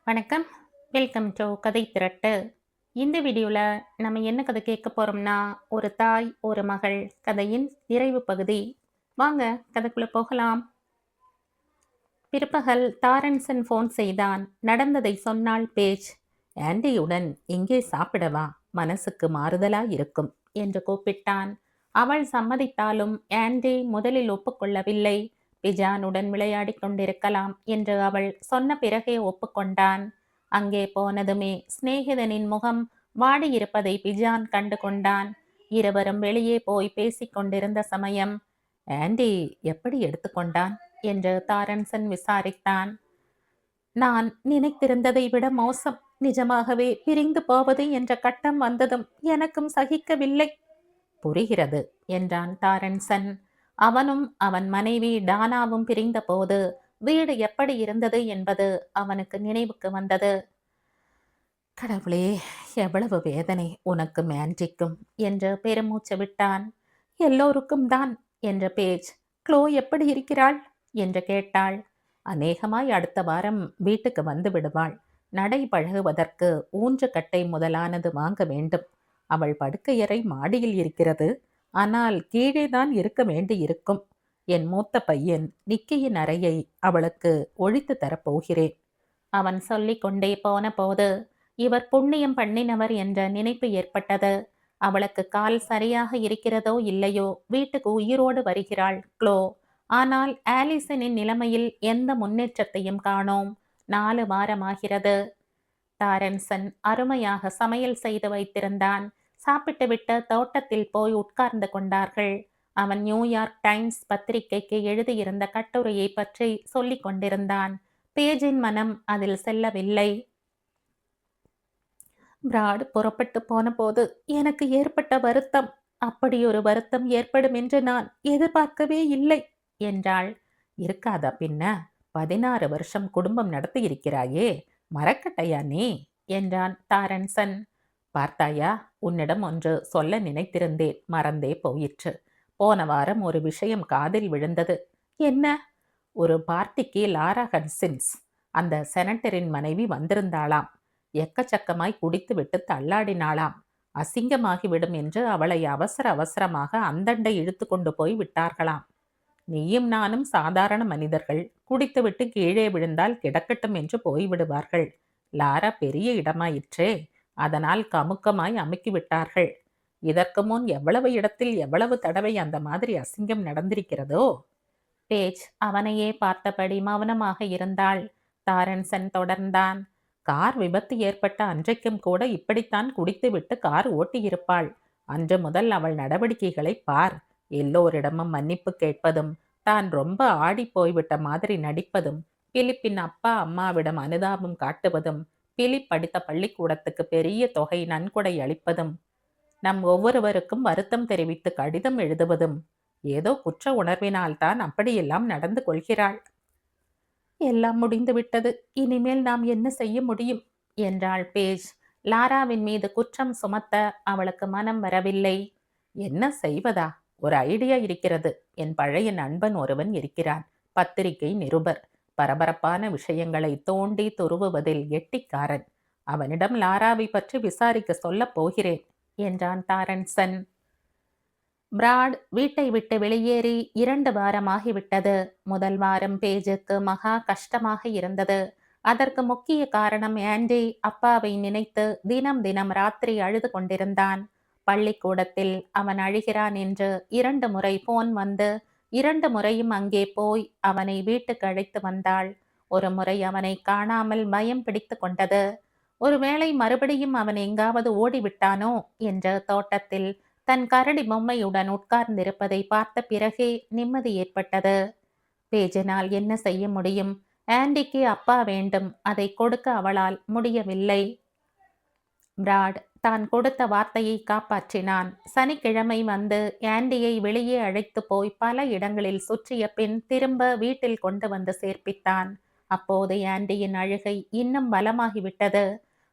வணக்கம். Welcome to கதை திரட்டு. இந்த வீடியோவில் நம்ம என்ன கதை கேட்க போகிறோம்னா, ஒரு தாய் ஒரு மகள் கதையின் நிறைவு பகுதி. வாங்க கதைக்குள்ள போகலாம். பிற்பகல் தாரன்சன் ஃபோன் செய்தான். நடந்ததை சொன்னாள் பேஜ். ஆண்டியுடன் எங்கே சாப்பிடவா, மனசுக்கு மாறுதலா இருக்கும் என்று கூப்பிட்டான். அவள் சம்மதித்தாலும் ஆண்டி முதலில் ஒப்புக்கொள்ளவில்லை. பிஜானுடன் விளையாடிக் கொண்டிருக்கலாம் என்று அவள் சொன்ன பிறகே ஒப்புக்கொண்டான். அங்கே போனதுமே சிநேகிதனின் முகம் வாடியிருப்பதை பிஜான் கண்டு கொண்டான். இருவரும் வெளியே போய் பேசிக் கொண்டிருந்த சமயம், ஆண்டி எப்படி எடுத்துக்கொண்டான் என்று தாரன்சன் விசாரித்தான். நான் நினைத்திருந்ததை விட மோசம். நிஜமாகவே பிரிந்து போவது என்ற கட்டம் வந்ததும் எனக்கும் சகிக்கவில்லை. புரிகிறது என்றான் தாரன்சன். அவனும் அவன் மனைவி டானாவும் பிரிந்தபோது வீடு எப்படி இருந்தது என்பது அவனுக்கு நினைவுக்கு வந்தது. கடவுளே, எவ்வளவு வேதனை உனக்கு மேன்றிக்கும் என்று பெருமூச்சு விட்டான். எல்லோருக்கும் தான் என்ற பேஜ். க்ளோ எப்படி இருக்கிறாள் என்று கேட்டாள். அநேகமாய் அடுத்த வாரம் வீட்டுக்கு வந்து விடுவாள். நடை பழகுவதற்கு ஊன்றுகட்டை முதலானது வாங்க வேண்டும். அவள் படுக்கையறை மாடியில் இருக்கிறது. ஆனால் கீழேதான் இருக்க வேண்டி இருக்கும். என் மூத்த பையன் நிக்கியின் அறையை அவளுக்கு ஒழித்து தரப்போகிறேன். அவன் சொல்லிக் கொண்டே போன போது இவர் புண்ணியம் பண்ணினவர் என்ற நினைப்பு ஏற்பட்டது. அவளுக்கு கால் சரியாக இருக்கிறதோ இல்லையோ, வீட்டுக்கு உயிரோடு வருகிறாள் க்ளோ. ஆனால் ஆலிசனின் நிலைமையில் எந்த முன்னேற்றத்தையும் காணோம். 4 வாரமாகிறது. தாரன்சன் அருமையாக சமையல் செய்து வைத்திருந்தான். சாப்பிட்டுவிட்டு தோட்டத்தில் போய் உட்கார்ந்து கொண்டார்கள். அவன் நியூயார்க் டைம்ஸ் பத்திரிகைக்கு எழுதியிருந்த கட்டுரையை பற்றி சொல்லிக் கொண்டிருந்தான். பேஜின் மனம் அதில் செல்லவில்லை. பிராட் புறப்பட்டு போன போது எனக்கு ஏற்பட்ட வருத்தம், அப்படியொரு வருத்தம் ஏற்படும் என்று நான் எதிர்பார்க்கவே இல்லை என்றாள். இருக்காதா பின்ன? 16 வருஷம் குடும்பம் நடத்தி இருக்கிறாயே, மறக்கட்டையா நீ என்றான் தாரன்சன். பார்த்தாயா, உன்னிடம் ஒன்று சொல்ல நினைத்திருந்தேன், மறந்தே போயிற்று. போன வாரம் ஒரு விஷயம் காதில் விழுந்தது. என்ன? ஒரு பார்ட்டிக்கு லாரா ஹட்சின்ஸ், அந்த செனட்டரின் மனைவி வந்திருந்தாளாம். எக்கச்சக்கமாய் குடித்துவிட்டு தள்ளாடினாளாம். அசிங்கமாகிவிடும் என்று அவளை அவசர அவசரமாக அந்தண்டை இழுத்து கொண்டு போய் விட்டார்களாம். நீயும் நானும் சாதாரண மனிதர்கள். குடித்துவிட்டு கீழே விழுந்தால் கிடக்கட்டும் என்று போய்விடுவார்கள். லாரா பெரிய இடமாயிற்றே, அதனால் கமுக்கமாய் அமுக்கிவிட்டார்கள். இதற்கு முன் எவ்வளவு இடத்தில் எவ்வளவு தடவை அந்த மாதிரி அசிங்கம் நடந்திருக்கிறதோ? பேஜ் அவனையே பார்த்தபடி மௌனமாக இருந்தாள். தாரன்சன் தொடர்ந்தான். கார் விபத்து ஏற்பட்ட அன்றைக்கும் கூட இப்படித்தான் குடித்துவிட்டு கார் ஓட்டியிருப்பாள். அன்று முதல் அவள் நடவடிக்கைகளை பார். எல்லோரிடமும் மன்னிப்பு கேட்பதும், தான் ரொம்ப ஆடி போய்விட்ட மாதிரி நடிப்பதும், பிலிப்பின் அப்பா அம்மாவிடம் அனுதாபம் காட்டுவதும், பிலிப் படித்த பள்ளிக்கூடத்துக்கு பெரிய தொகை நன்கொடை அளிப்பதும், நம் ஒவ்வொருவருக்கும் வருத்தம் தெரிவித்து கடிதம் எழுதுவதும், ஏதோ குற்ற உணர்வினால்தான் அப்படியெல்லாம் நடந்து கொள்கிறாள். எல்லாம் முடிந்துவிட்டது. இனிமேல் நாம் என்ன செய்ய முடியும் என்றாள் பேஜ். லாராவின் மீது குற்றம் சுமத்த அவளுக்கு மனம் வரவில்லை. என்ன செய்வதா? ஒரு ஐடியா இருக்கிறது. என் பழைய நண்பன் ஒருவன் இருக்கிறான். பத்திரிகை நிருபர். பரபரப்பான விஷயங்களை தோண்டி துருவுவதில் கெட்டிக்காரன். அவனிடம் லாராவை பற்றி விசாரிக்க சொல்லப் போகிறேன் என்றான் தாரன்சன். பிராட் வீட்டை விட்டு வெளியேறி 2 வாரமாகிவிட்டது. முதல் வாரம் பேஜுக்கு மகா கஷ்டமாக இருந்தது. அதற்கு முக்கிய காரணம் ஆண்டி அப்பாவை நினைத்து தினம் தினம் ராத்திரி அழுது கொண்டிருந்தான். பள்ளிக்கூடத்தில் அவன் அழுகிறான் என்று 2 முறை போன் வந்து 2 முறையும் அங்கே போய் அவனை வீட்டுக்கு அழைத்து வந்தாள். ஒரு முறை அவனை காணாமல் பயம் பிடித்து கொண்டது. ஒருவேளை மறுபடியும் அவன் எங்காவது ஓடிவிட்டானோ என்று தோட்டத்தில் தன் கரடி பொம்மையுடன் உட்கார்ந்திருப்பதை பார்த்த பிறகே நிம்மதி ஏற்பட்டது. பேஜினால் என்ன செய்ய முடியும்? ஆண்டிக்கு அப்பா வேண்டும், அதை கொடுக்க அவளால் முடியவில்லை. பிராட் தான் கொடுத்த வார்த்தையை காப்பாற்றினான். சனிக்கிழமை வந்து ஆண்டியை வெளியே அழைத்து போய் பல இடங்களில் சுற்றிய பின் திரும்ப வீட்டில் கொண்டு வந்து சேர்ப்பித்தான். அப்போது ஆண்டியின் அழுகை இன்னும் பலமாகிவிட்டது.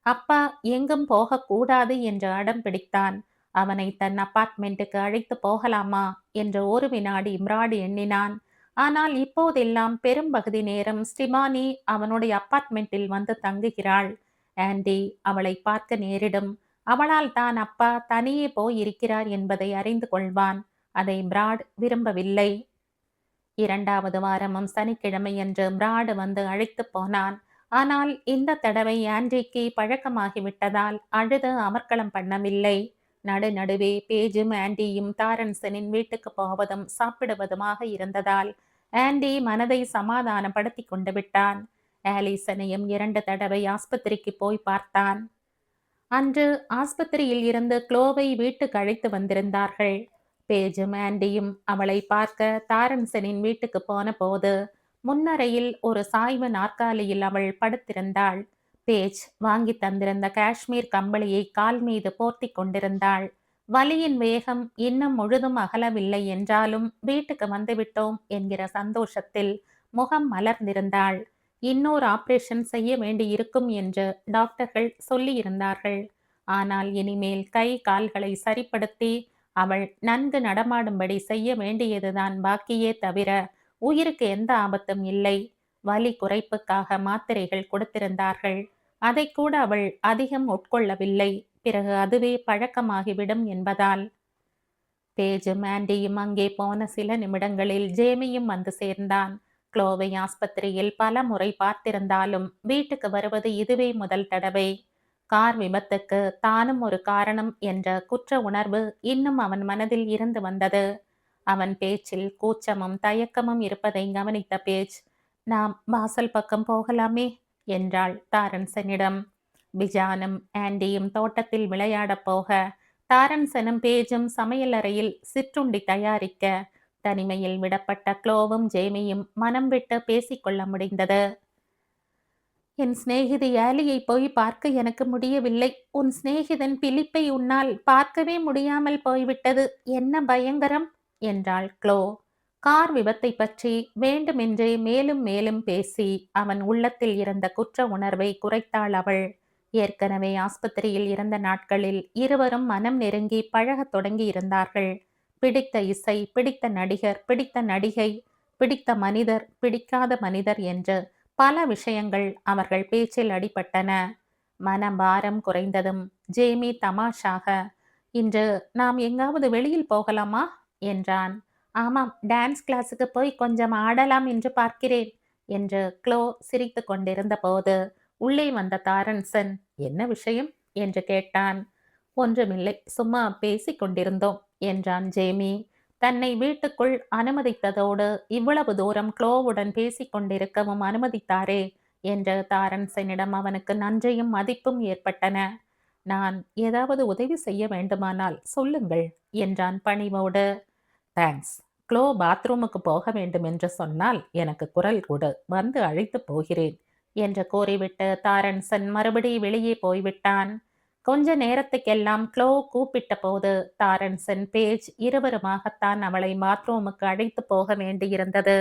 அப்பா எங்கும் போகக்கூடாது என்று அடம் பிடித்தான். அவனை தன் அபார்ட்மெண்ட்டுக்கு அழைத்து போகலாமா என்று ஒரு வினாடி பிராட் எண்ணினான். ஆனால் இப்போதெல்லாம் பெரும்பகுதி நேரம் ஸ்டிமானி அவனுடைய அப்பார்ட்மெண்ட்டில் வந்து தங்குகிறாள். ஆண்டி அவளை பார்க்க நேரிடும். அவளால் தான் அப்பா தனியே போய் இருக்கிறார் என்பதை அறிந்து கொள்வான். அதை பிராட் விரும்பவில்லை. 2வது வாரமும் சனிக்கிழமையன்று பிராட் வந்து அழைத்துப் போனான். ஆனால் இந்த தடவை ஆண்ட்ரிக்கு பழக்கமாகிவிட்டதால் அழுது அமர்க்களம் பண்ணவில்லை. நடுநடுவே பேஜும் ஆண்டியும் தாரன்சனின் வீட்டுக்கு போவதும் சாப்பிடுவதுமாக இருந்ததால் ஆண்டி மனதை சமாதானப்படுத்தி கொண்டு விட்டான். ஆலிசனையும் 2 தடவை ஆஸ்பத்திரிக்கு போய் பார்த்தான். அன்று ஆஸ்பத்திரியில் இருந்து க்ளோவை வீட்டுக்கு அழைத்து வந்திருந்தார்கள். பேஜும் ஆண்டியும் அவளை பார்க்க தாரன்சனின் வீட்டுக்கு போன போது முன்னறையில் ஒரு சாய்வு நாற்காலியில் அவள் படுத்திருந்தாள். பேஜ் வாங்கி தந்திருந்த காஷ்மீர் கம்பளியை கால் மீது போர்த்தி கொண்டிருந்தாள். வலியின் வேகம் இன்னும் முழுதும் அகலவில்லை என்றாலும் வீட்டுக்கு வந்துவிட்டோம் என்கிற சந்தோஷத்தில் முகம் மலர்ந்திருந்தாள். இன்னொரு ஆபரேஷன் செய்ய வேண்டியிருக்கும் என்று டாக்டர்கள் சொல்லியிருந்தார்கள். ஆனால் இனிமேல் கை கால்களை சரிப்படுத்தி அவள் நன்கு நடமாடும்படி செய்ய வேண்டியதுதான் பாக்கியே தவிர உயிருக்கு எந்த ஆபத்தும் இல்லை. வலி குறைப்புக்காக மாத்திரைகள் கொடுத்திருந்தார்கள். அதை கூட அவள் அதிகம் உட்கொள்ளவில்லை. பிறகு அதுவே பழக்கமாகிவிடும் என்பதால். பேஜும் ஆண்டியும் அங்கே போன சில நிமிடங்களில் ஜேமியும் வந்து சேர்ந்தான். க்ளோவை ஆஸ்பத்திரியில் பல முறை பார்த்திருந்தாலும் வீட்டுக்கு வருவது இதுவே முதல் தடவை. கார் விபத்துக்கு தானும் ஒரு காரணம் என்ற குற்ற உணர்வு இன்னும் அவன் மனதில் இருந்து வந்தது. அவன் பேச்சில் கூச்சமும் தயக்கமும் இருப்பதை கவனித்த பேஜ், நாம் வாசல் பக்கம் போகலாமே என்றாள் தாரன்சனிடம். பிஜானும் ஆண்டியும் தோட்டத்தில் விளையாடப் போக தாரன்சனும் பேஜும் சமையலறையில் சிற்றுண்டி தயாரிக்க தனிமையில் விடப்பட்ட க்ளோவும் ஜேமியும் மனம் விட்டு பேசிக்கொள்ள முடிந்தது. என் சிநேகிதி ஆலியை போய் பார்க்க எனக்கு முடியவில்லை. உன் சிநேகிதன் பிலிப்பை உன்னால் பார்க்கவே முடியாமல் போய்விட்டது. என்ன பயங்கரம் என்றாள் க்ளோ. கார் விபத்தை பற்றி வேண்டுமென்றே மேலும் மேலும் பேசி அவன் உள்ளத்தில் இருந்த குற்ற உணர்வை குறைத்தாள் அவள். ஏற்கனவே ஆஸ்பத்திரியில் இருந்த நாட்களில் இருவரும் மனம் நெருங்கி பழகத் தொடங்கி இருந்தார்கள். பிடித்த இசை, பிடித்த நடிகர், பிடித்த நடிகை, பிடித்த மனிதர், பிடிக்காத மனிதர் என்று பல விஷயங்கள் அவர்கள் பேச்சில் அடிபட்டன. மனபாரம் குறைந்ததும் ஜேமி தமாஷாக, இன்று நாம் எங்காவது வெளியில் போகலாமா என்றான். ஆமாம், டான்ஸ் கிளாஸுக்கு போய் கொஞ்சம் ஆடலாம் என்று பார்க்கிறேன் என்று க்ளோ சிரித்து கொண்டிருந்த போது உள்ளே வந்த தாரன்சன், என்ன விஷயம் என்று கேட்டான். ஒன்றுமில்லை, சும்மா பேசிக் கொண்டிருந்தோம் என்றான் ஜேமி. தன்னை வீட்டுக்குள் அனுமதித்ததோடு இவ்வளவு தூரம் க்ளோவுடன் பேசிக் கொண்டிருக்கவும் அனுமதித்தாரே என்று தாரன்சனிடம் அவனுக்கு நன்றியும் மதிப்பும் ஏற்பட்டன. நான் ஏதாவது உதவி செய்ய வேண்டுமானால் சொல்லுங்கள் என்றான் பணிவோடு. தேங்க்ஸ். க்ளோ பாத்ரூமுக்கு போக வேண்டும் என்று சொன்னால் எனக்கு குரல் கொடு, வந்து அழைத்து போகிறேன் என்று கூறிவிட்டு தாரன்சன் மறுபடி வெளியே போய்விட்டான். கொஞ்ச நேரத்துக்கெல்லாம் க்ளோ கூப்பிட்ட போது தாரன்சன், பேஜ் இருவருமாகத்தான் அவளை பாத்ரூமுக்கு அழைத்து போக வேண்டியிருந்தது.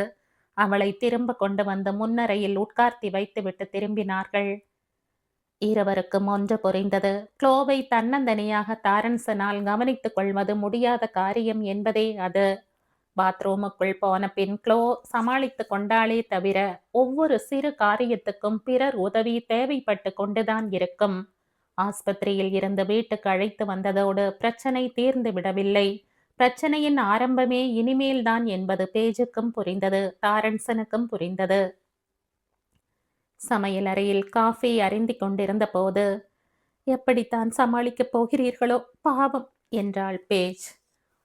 அவளை திரும்ப கொண்டு வந்து முன்னறையில் உட்கார்த்தி வைத்துவிட்டு திரும்பினார்கள். இருவருக்கும் ஒன்று புரிந்தது. க்ளோவை தன்னந்தனியாக தாரன்சனால் கவனித்துக் கொள்வது முடியாத காரியம் என்பதே அது. பாத்ரூமுக்குள் போன பின் க்ளோ சமாளித்து கொண்டாளே தவிர ஒவ்வொரு சிறு காரியத்துக்கும் பிறர் உதவி தேவைப்பட்டு கொண்டுதான் இருக்கும். ஆஸ்பத்திரியில் இருந்து வீட்டுக்கு அழைத்து வந்ததோடு பிரச்சனை தீர்ந்து விடவில்லை. பிரச்சனையின் ஆரம்பமே இனிமேல்தான் என்பது பேஜுக்கும் புரிந்தது, தாரன்சனுக்கும் புரிந்தது. சமையலறையில் காஃபி அருந்தி கொண்டிருந்த போது, எப்படித்தான் சமாளிக்கப் போகிறீர்களோ பாவம் என்றாள் பேஜ்.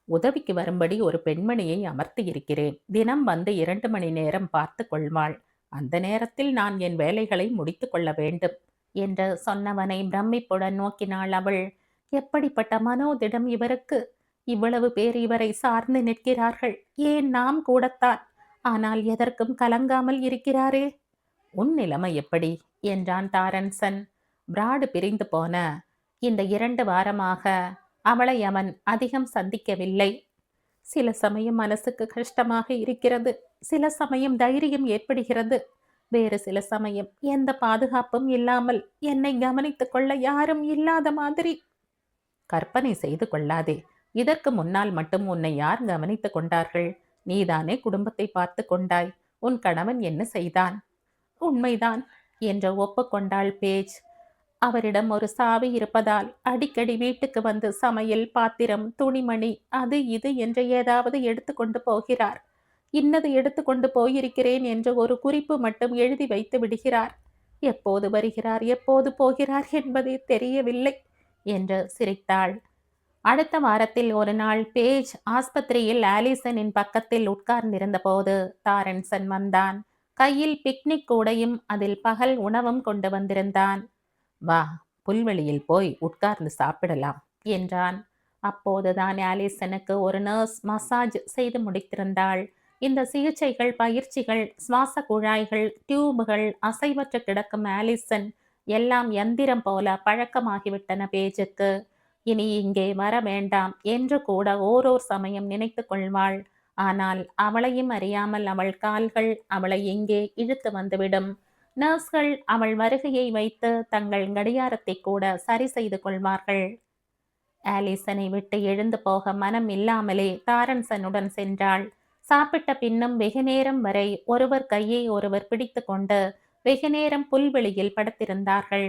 உதவிக்கு வரும்படி ஒரு பெண்மணியை அமர்த்தி இருக்கிறேன். தினம் வந்து 2 மணி நேரம் பார்த்து கொள்வாள். அந்த நேரத்தில் நான் என் வேலைகளை முடித்து கொள்ள வேண்டும் என்று சொன்னவனை பிரமிப்புடன் நோக்கினாள் அவள். எப்படிப்பட்ட மனோதிடம் இவருக்கு! இவ்வளவு பேர் இவரை சார்ந்து நிற்கிறார்கள், ஏன் நாம் கூடத்தான். ஆனால் எதற்கும் கலங்காமல் இருக்கிறாரே. உன் நிலைமை எப்படி என்றான் தாரன்சன். பிராடு பிரிந்து போன இந்த 2 வாரமாக அவளை அவன் அதிகம் சந்திக்கவில்லை. சில சமயம் மனசுக்கு கஷ்டமாக இருக்கிறது, சில சமயம் தைரியம் ஏற்படுகிறது, வேறு சில சமயம் எந்த பாதுகாப்பும் இல்லாமல் என்னை கவனித்துக் கொள்ள யாரும் இல்லாத மாதிரி. கற்பனை செய்து கொள்ளாதே. இதற்கு முன்னால் மட்டும் உன்னை யார் கவனித்துக் கொண்டார்கள்? நீதானே குடும்பத்தை பார்த்து கொண்டாய். உன் கணவன் என்ன செய்தான்? உண்மைதான் என்று ஒப்புக்கொண்டாள் பேஜ். அவரிடம் ஒரு சாவி இருப்பதால் அடிக்கடி வீட்டுக்கு வந்து சமையல், பாத்திரம், துணிமணி, அது இது என்று ஏதாவது எடுத்துக்கொண்டு போகிறார். இன்னது எடுத்துக்கொண்டு போயிருக்கிறேன் என்று ஒரு குறிப்பு மட்டும் எழுதி வைத்து விடுகிறார். எப்போது வருகிறார், எப்போது போகிறார் என்பதே தெரியவில்லை என்று சிரித்தாள். அடுத்த வாரத்தில் ஒரு நாள் பேஜ் ஆஸ்பத்திரியில் ஆலிசனின் பக்கத்தில் உட்கார்ந்திருந்த போது தாரன்சன் வந்தான். கையில் பிக்னிக் கூடையும் அதில் பகல் உணவும் கொண்டு வந்திருந்தான். வா, புல்வெளியில் போய் உட்கார்ந்து சாப்பிடலாம் என்றான். அப்போதுதான் ஆலிசனுக்கு ஒரு நர்ஸ் மசாஜ் செய்து முடித்திருந்தாள். இந்த சிகிச்சைகள், பயிற்சிகள், சுவாச குழாய்கள், டியூபுகள், அசைவற்று கிடக்கும் ஆலிசன் எல்லாம் யந்திரம் போல பழக்கமாகிவிட்டன பேஜுக்கு. இனி இங்கே வர வேண்டாம் என்று கூட ஓரோர் சமயம் நினைத்து கொள்வாள். ஆனால் அவளையும் அறியாமல் அவள் கால்கள் அவளை எங்கே இழுத்து வந்துவிடும். நர்ஸ்கள் அவள் வருகையை வைத்து தங்கள் கடியாரத்தை கூட சரி செய்து கொள்வார்கள். ஆலிசனை விட்டு எழுந்து போக மனம் இல்லாமலே தாரன்சனுடன் சென்றாள். சாப்பிட்ட பின்னும் வெகுநேரம் வரை ஒருவர் கையை ஒருவர் பிடித்து கொண்டு வெகுநேரம் புல்வெளியில் படுத்திருந்தார்கள்.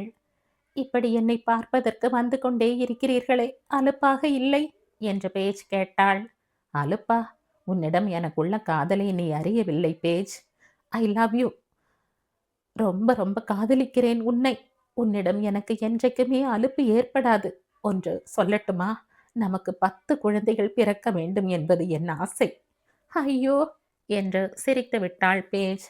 இப்படி என்னை பார்ப்பதற்கு வந்து கொண்டே இருக்கிறீர்களே, அலுப்பாக இல்லை என்று பேஜ் கேட்டாள். அலுப்பா? உன்னிடம் எனக்குள்ள காதலை நீ அறியவில்லை பேஜ். I love you. ரொம்ப ரொம்ப காதலிக்கிறேன் உன்னை. உன்னிடம் எனக்கு என்றைக்குமே அலுப்பு ஏற்படாது. ஒன்று சொல்லட்டுமா? நமக்கு 10 குழந்தைகள் பிறக்க வேண்டும் என்பது என் ஆசை. ஐயோ என்று சிரித்து விட்டாள் பேஜ்.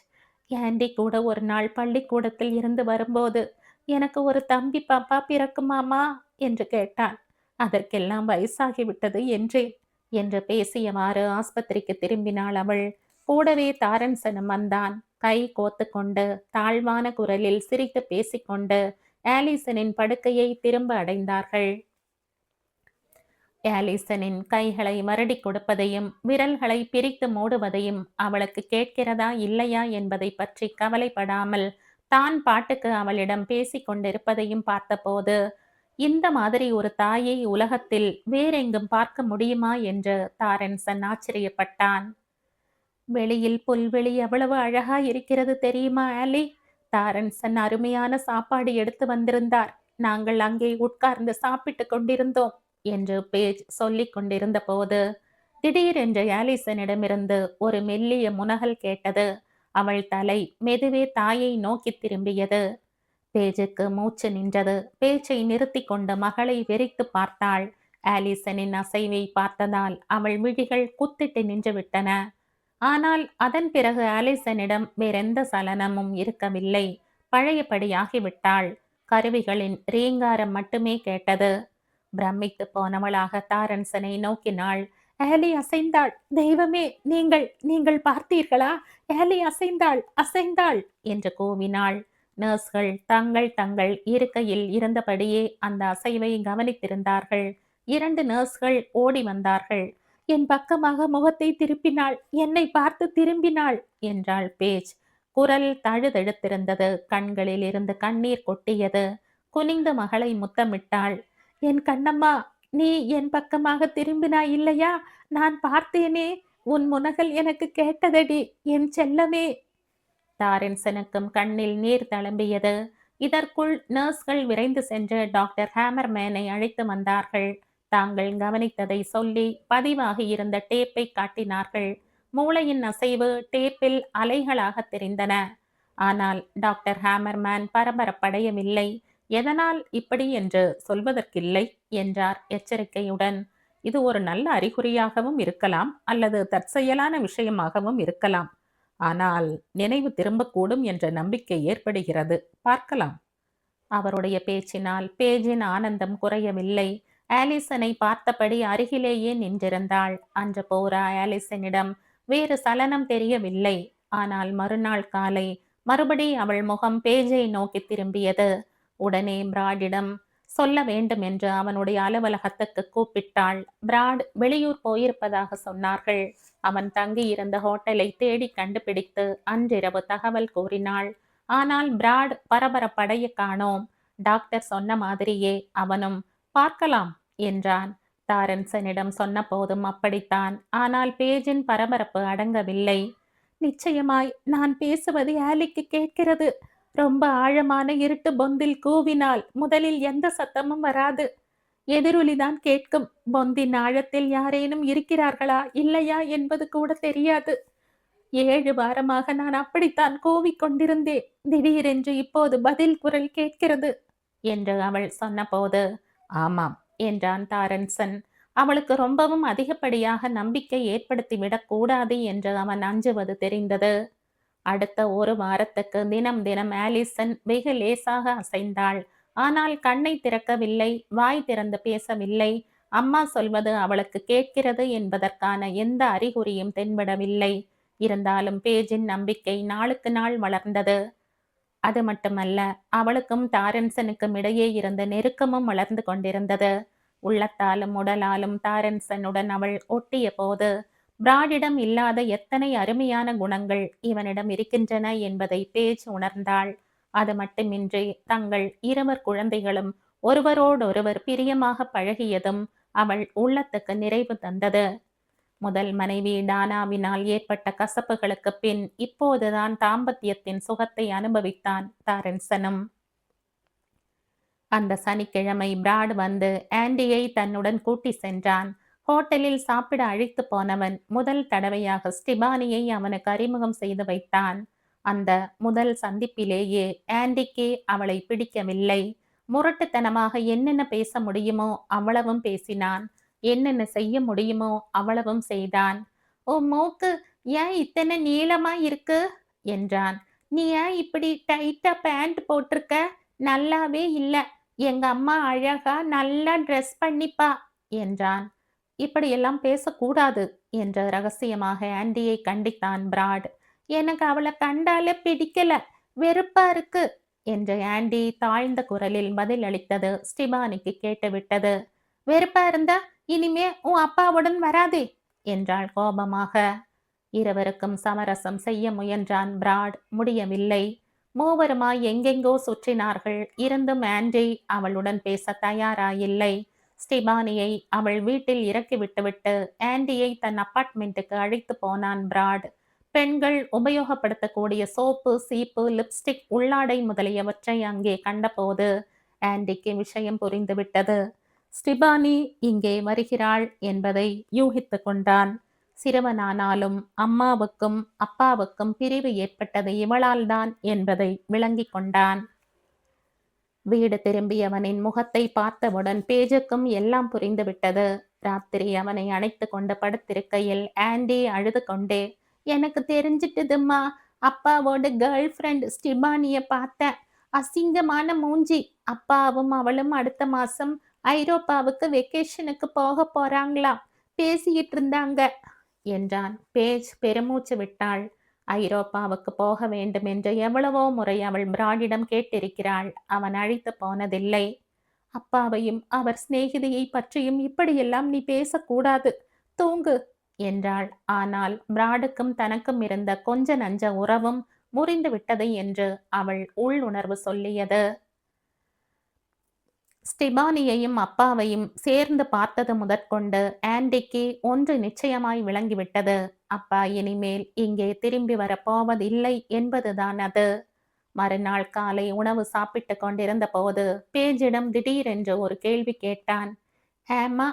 ஆண்டி கூட ஒரு நாள் பள்ளிக்கூடத்தில் இருந்து வரும்போது எனக்கு ஒரு தம்பி பாப்பா பிறக்குமாமா என்று கேட்டான். அதற்கெல்லாம் வயசாகிவிட்டது என்றேன் என்று பேசியவாறு ஆஸ்பத்திரிக்கு திரும்பினாள் அவள். கூடவே தாரன்சனும் வந்தான். கை கோத்து கொண்டு தாழ்வான குரலில் சிரித்து பேசிக்கொண்டு ஆலிசனின் படுக்கையை திரும்ப அடைந்தார்கள். ஆலிசனின் கைகளை மறுடி கொடுப்பதையும் விரல்களை பிரித்து மூடுவதையும் அவளுக்கு கேட்கிறதா இல்லையா என்பதை பற்றி கவலைப்படாமல் தான் பாட்டுக்கு அவளிடம் பேசிக் கொண்டிருப்பதையும் பார்த்தபோது இந்த மாதிரி ஒரு தாயை உலகத்தில் வேறெங்கும் பார்க்க முடியுமா என்று தாரன்சன் ஆச்சரியப்பட்டான். வெளியில் புல்வெளி எவ்வளவு அழகா இருக்கிறது தெரியுமா ஆலி? தாரன்சன் அருமையான சாப்பாடு எடுத்து வந்திருந்தார். நாங்கள் அங்கே உட்கார்ந்து சாப்பிட்டு கொண்டிருந்தோம் என்று பேஜ் சொல்லிக் கொண்டிருந்த போது திடீரென்று ஆலிசனிடமிருந்து ஒரு மெல்லிய முனகல் கேட்டது. அவள் தலை மெதுவே தாயை நோக்கி திரும்பியது. பேஜுக்கு மூச்சு நின்றது. பேச்சை நிறுத்தி கொண்டு மகளை வெறித்து பார்த்தாள். ஆலிசனின் அசைவை பார்த்ததால் அவள் விழிகள் குத்திட்டு நின்று விட்டன. ஆனால் அதன் பிறகு ஆலிசனிடம் வேறெந்த சலனமும் இருக்கவில்லை. பழையபடியாகிவிட்டாள். கருவிகளின் ரீங்காரம் மட்டுமே கேட்டது. பிரமித்து போனவளாக தாரன்சனை நோக்கினாள். ஆலி அசைந்தாள். தெய்வமே, நீங்கள் நீங்கள் பார்த்தீர்களா? ஆலி அசைந்தாள், அசைந்தாள் என்று கூவினாள். நர்ஸ்கள் தங்கள் தங்கள் இருக்கையில் இருந்தபடியே அந்த அசைவை கவனித்திருந்தார்கள். 2 நர்ஸ்கள் ஓடி வந்தார்கள். என் பக்கமாக முகத்தை திருப்பினாள், என்னை பார்த்து திரும்பினாள் என்றாள் பேஜ். குரல் தழுதழுத்திருந்தது. கண்களில் இருந்து கண்ணீர் கொட்டியது. குனிந்து மகளை முத்தமிட்டாள். என் கண்ணம்மா, நீ என் பக்கமாக திரும்பினாய் இல்லையா? நான் பார்த்தேனே, உன் முனகல் எனக்கு கேட்டதடி என் செல்லமே. தாரன்சனுக்கும் கண்ணில் நீர் தழும்பியது. இதற்குள் நர்ஸ்கள் விரைந்து சென்று டாக்டர் ஹேமர்மேனை அழைத்து வந்தார்கள். தாங்கள் கவனித்ததை சொல்லி பதிவாகி இருந்த டேப்பை காட்டினார்கள். மூளையின் அசைவு டேப்பில் அலைகளாக தெரிந்தன. ஆனால் டாக்டர் ஹேமர்மேன் பரபரப்படையவில்லை. எதனால் இப்படி என்று சொல்வதற்கில்லை என்றார் எச்சரிக்கையுடன். இது ஒரு நல்ல அறிகுறியாகவும் இருக்கலாம், அல்லது தற்செயலான விஷயமாகவும் இருக்கலாம். ஆனால் நினைவு திரும்பக்கூடும் என்ற நம்பிக்கை ஏற்படுகிறது. பார்க்கலாம். அவருடைய பேச்சினால் பேஜின் ஆனந்தம் குறையவில்லை. ஆலிசனை பார்த்தபடி அருகிலேயே நின்றிருந்தாள். அன்று போரா ஆலிசனிடம் வேறு சலனம் தெரியவில்லை. ஆனால் மறுநாள் காலை மறுபடி அவள் முகம் பேஜை நோக்கி திரும்பியது. உடனே பிராடிடம் சொல்ல வேண்டும் என்று அவனுடைய அலுவலகத்துக்கு கூப்பிட்டாள். பிராட் வெளியூர் போயிருப்பதாக சொன்னார்கள். அவன் தங்கியிருந்த ஹோட்டலை தேடி கண்டுபிடித்து அன்றிரவு தகவல் கூறினாள். ஆனால் பிராட் பரபரப்படைய காணோம். டாக்டர் சொன்ன மாதிரியே அவனும் பார்க்கலாம் என்றான். டாரன்சனிடம் சொன்னபோதும் அப்படித்தான். ஆனால் பேஜின் பரபரப்பு அடங்கவில்லை. நிச்சயமாய் நான் பேசுவது ஆலிக்கு கேட்கிறது. ரொம்ப ஆழமான இருட்டு பொந்தில் கூவினால் முதலில் எந்த சத்தமும் வராது. எதிரொலிதான் கேட்கும். பொந்தின் ஆழத்தில் யாரேனும் இருக்கிறார்களா இல்லையா என்பது கூட தெரியாது. 7 வாரமாக நான் அப்படித்தான் கூவிக் கொண்டிருந்தேன். திடீரென்று இப்போது பதில் குரல் கேட்கிறது என்று அவள் சொன்னபோது, ஆமாம் என்றான் டாரன்சன். அவளுக்கு ரொம்பவும் அதிகப்படியாக நம்பிக்கை ஏற்படுத்திவிடக் கூடாது என்று அவன் அஞ்சுவது தெரிந்தது. அடுத்த 1 வாரத்துக்கு தினம் தினம் ஆலிசன் வெகு லேசாக அசைந்தாள். ஆனால் கண்ணை திறக்கவில்லை, வாய் திறந்து பேசவில்லை. அம்மா சொல்வது அவளுக்கு கேட்கிறது என்பதற்கான எந்த அறிகுறியும் தென்படவில்லை. இருந்தாலும் பேஜின் நம்பிக்கை நாளுக்கு நாள் வளர்ந்தது. அது மட்டுமல்ல, அவளுக்கும் டாரன்சனுக்கும் இடையே இருந்த நெருக்கமும் வளர்ந்து கொண்டிருந்தது. உள்ளத்தாலும் உடலாலும் டாரன்சனுடன் அவள் ஒட்டிய போது பிராடிடம் இல்லாத எத்தனை அருமையான குணங்கள் இவனிடம் இருக்கின்றன என்பதை பேஜ் உணர்ந்தாள். அது மட்டுமின்றி தங்கள் இருவர் குழந்தைகளும் ஒருவரோடொருவர் பிரியமாக பழகியதும் அவள் உள்ளத்துக்கு நிறைவு தந்தது. முதல் மனைவி டானாவினால் ஏற்பட்ட கசப்புகளுக்கு பின் இப்போதுதான் தாம்பத்தியத்தின் சுகத்தை அனுபவித்தான் டாரன்சனும். அந்த சனிக்கிழமை பிராட் வந்து ஆண்டியை தன்னுடன் கூட்டி சென்றான். ஹோட்டலில் சாப்பிட அழைத்து போனவன் முதல் தடவையாக ஸ்டிபானியை அவனுக்கு அறிமுகம் செய்து வைத்தான். அந்த முதல் சந்திப்பிலேயே ஆண்டிக்கு அவளை பிடிக்கவில்லை. முரட்டுத்தனமாக என்னென்ன பேச முடியுமோ அவ்வளவும் பேசினான். என்னென்ன செய்ய முடியுமோ அவ்வளவும் செய்தான். உன் மூக்கு ஏன் இத்தனை நீளமா இருக்கு என்றான். நீ ஏன் இப்படி டைட்டா பேண்ட் போட்டிருக்க? நல்லாவே இல்ல. எங்க அம்மா அழகா நல்லா ட்ரெஸ் பண்ணிப்பா என்றான். இப்படியெல்லாம் பேசக்கூடாது என்று ரகசியமாக ஆண்டியை கண்டித்தான் பிராட். எனக்கு அவளை கண்டாலே பிடிக்கல, வெறுப்பா இருக்கு என்று ஆண்டி தாழ்ந்த குரலில் பதில் அளித்தது ஸ்டிபானிக்கு கேட்டுவிட்டது. வெறுப்பா இருந்தா இனிமே உன் அப்பாவுடன் வராதே என்றாள் கோபமாக. இருவருக்கும் சமரசம் செய்ய முயன்றான் பிராட். முடியவில்லை. மூவருமாய் எங்கெங்கோ சுற்றினார்கள். இருந்தும் ஆண்டி அவளுடன் பேச தயாராயில்லை. ஸ்டிபானியை அவள் வீட்டில் இறக்கி விட்டுவிட்டு ஆண்டியை தன் அப்பார்ட்மெண்ட்டுக்கு அழைத்து போனான் பிராட். பெண்கள் உபயோகப்படுத்தக்கூடிய சோப்பு, சீப்பு, லிப்ஸ்டிக், உள்ளாடை முதலியவற்றை அங்கே கண்டபோது ஆண்டிக்கு விஷயம் புரிந்துவிட்டது. ஸ்டிபானி இங்கே வருகிறாள் என்பதை யூகித்து கொண்டான். சிறுவனானாலும் அம்மாவுக்கும் அப்பாவுக்கும் பிரிவு ஏற்பட்டது இவளால் தான் என்பதை விளங்கி கொண்டான். வீடு திரும்பியவனின் முகத்தை பார்த்தவுடன் பேஜுக்கும் எல்லாம் புரிந்துவிட்டது. ராத்திரி அவனை அணைத்து கொண்டு படுத்திருக்கையில் ஆண்டி அழுது கொண்டே, எனக்கு தெரிஞ்சிட்டுதும்மா, அப்பாவோட கேர்ள் ஃப்ரெண்ட் ஸ்டிபானிய பார்த்தேன். அசிங்கமான மூஞ்சி. அப்பாவும் அவளும் அடுத்த மாசம் ஐரோப்பாவுக்கு வெக்கேஷனுக்கு போக போறாங்களாம். பேசிக்கிட்டு இருந்தாங்க என்றான். பேஜ் பெருமூச்சு விட்டாள். ஐரோப்பாவுக்கு போக வேண்டும் என்று எவ்வளவோ முறை அவள் பிராடிடம் கேட்டிருக்கிறாள். அவன் அழைத்து போனதில்லை. அப்பாவையும் அவர் சிநேகிதியை பற்றியும் இப்படியெல்லாம் நீ பேசக்கூடாது, தூங்கு என்றாள். ஆனால் பிராடுக்கும் தனக்கும் இருந்த கொஞ்ச நஞ்ச உறவும் முறிந்து விட்டது என்று அவள் உள்ளுணர்வு சொல்லியது. ஸ்டிபானியையும் அப்பாவையும் சேர்ந்து பார்த்தது முதற்கொண்டு ஆண்டிக்கு ஒன்று நிச்சயமாய் விளங்கிவிட்டது. அப்பா இனிமேல் இங்கே திரும்பி வரப்போவதில்லை என்பதுதான் அது. மறுநாள் காலை உணவு சாப்பிட்டு கொண்டிருந்த போது பேஜிடம் திடீரென்று ஒரு கேள்வி கேட்டான். ஆமா,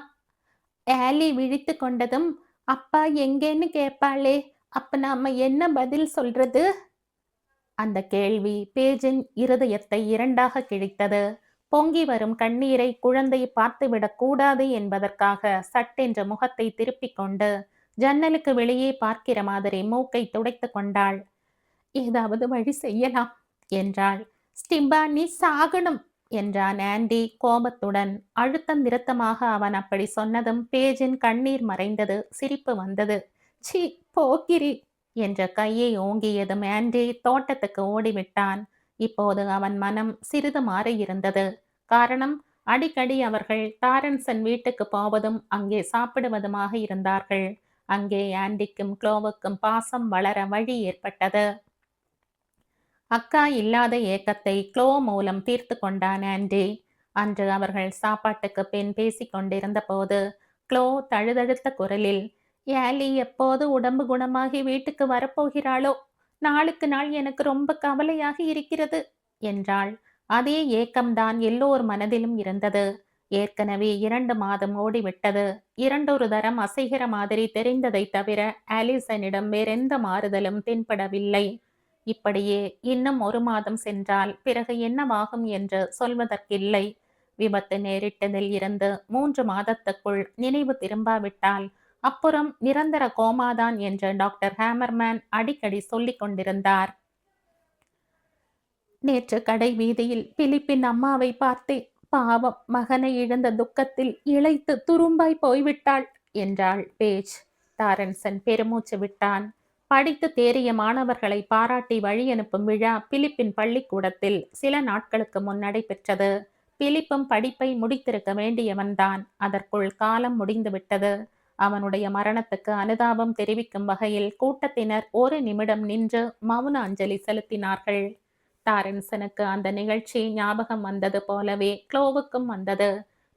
ஆலி விழித்து கொண்டதும் அப்பா எங்கேன்னு கேட்பாளே, அப்ப நாம என்ன பதில் சொல்றது? அந்த கேள்வி பேஜின் இருதயத்தை இரண்டாக கிழித்தது. பொங்கி வரும் கண்ணீரை குழந்தை பார்த்துவிடக் கூடாது என்பதற்காக சட்டென்று முகத்தை திருப்பிக் கொண்டு ஜன்னலுக்கு வெளியே பார்க்கிற மாதிரி மூக்கை துடைத்து கொண்டாள். ஏதாவது வழி செய்யலாம் என்றாள். ஸ்டிபானி சாகணும் என்றான் ஆண்டி கோபத்துடன். அழுத்தம் நிறுத்தமாக அவன் அப்படி சொன்னதும் பேஜின் கண்ணீர் மறைந்தது. சிரிப்பு வந்தது. சி போக்கிரி என்ற கையை ஓங்கியதும் ஆண்டி தோட்டத்துக்கு ஓடிவிட்டான். இப்போது அவன் மனம் சிறிது மாறியிருந்தது. காரணம், அடிக்கடி அவர்கள் டாரன்சன் வீட்டுக்கு போவதும் அங்கே சாப்பிடுவதுமாக இருந்தார்கள். அங்கே ஆண்டிக்கும் க்ளோவுக்கும் பாசம் வளர வழி ஏற்பட்டது. அக்கா இல்லாத ஏக்கத்தை க்ளோ மூலம் தீர்த்து கொண்டான் ஆண்டி. அன்று அவர்கள் சாப்பாட்டுக்கு பின் பேசிக் கொண்டிருந்த போது க்ளோ தழுதழுத்த குரலில், "ஏலி எப்போது உடம்பு குணமாகி வீட்டுக்கு வரப்போகிறாளோ? நாளுக்கு நாள் எனக்கு ரொம்ப கவலையாக இருக்கிறது" என்றாள். அதே ஏக்கம்தான் எல்லோர் மனதிலும் இருந்தது. ஏற்கனவே 2 மாதம் ஓடிவிட்டது. இரண்டொரு தரம் அசைகிற மாதிரி தெரிந்ததைத் தவிர ஆலிசனிடம் வேறெந்த மாறுதலும் தென்படவில்லை. இப்படியே இன்னும் 1 மாதம் சென்றால் பிறகு என்னவாகும் என்று சொல்வதற்கில்லை. விபத்து நேரிட்டதில் இருந்து 3 மாதத்துக்குள் நினைவு திரும்பாவிட்டால் அப்புறம் நிரந்தர கோமாதான் என்று டாக்டர் ஹேமர்மேன் அடிக்கடி சொல்லிக் கொண்டிருந்தார். நேற்று கடை வீதியில் பிலிப்பின் அம்மாவை பார்த்தேன். பாவம், மகனை இழந்த துக்கத்தில் இளைத்து துரும்பாய் போய்விட்டாள் என்றாள் பேஜ். தாரன்சன் பெருமூச்சு விட்டான். படித்து தேறிய மாணவர்களை பாராட்டி வழியனுப்பும் விழா பிலிப்பின் பள்ளிக்கூடத்தில் சில நாட்களுக்கு முன் நடைபெற்றது. பிலிப்பும் படிப்பை முடித்திருக்க வேண்டியவன்தான். அதற்குள் காலம் முடிந்துவிட்டது. அவனுடைய மரணத்துக்கு அனுதாபம் தெரிவிக்கும் வகையில் கூட்டத்தினர் ஒரு நிமிடம் நின்று மௌன அஞ்சலி செலுத்தினார்கள். டாரன்சனுக்கு அந்த நிகழ்ச்சி ஞாபகம் வந்தது போலவே க்ளோவுக்கும் வந்தது.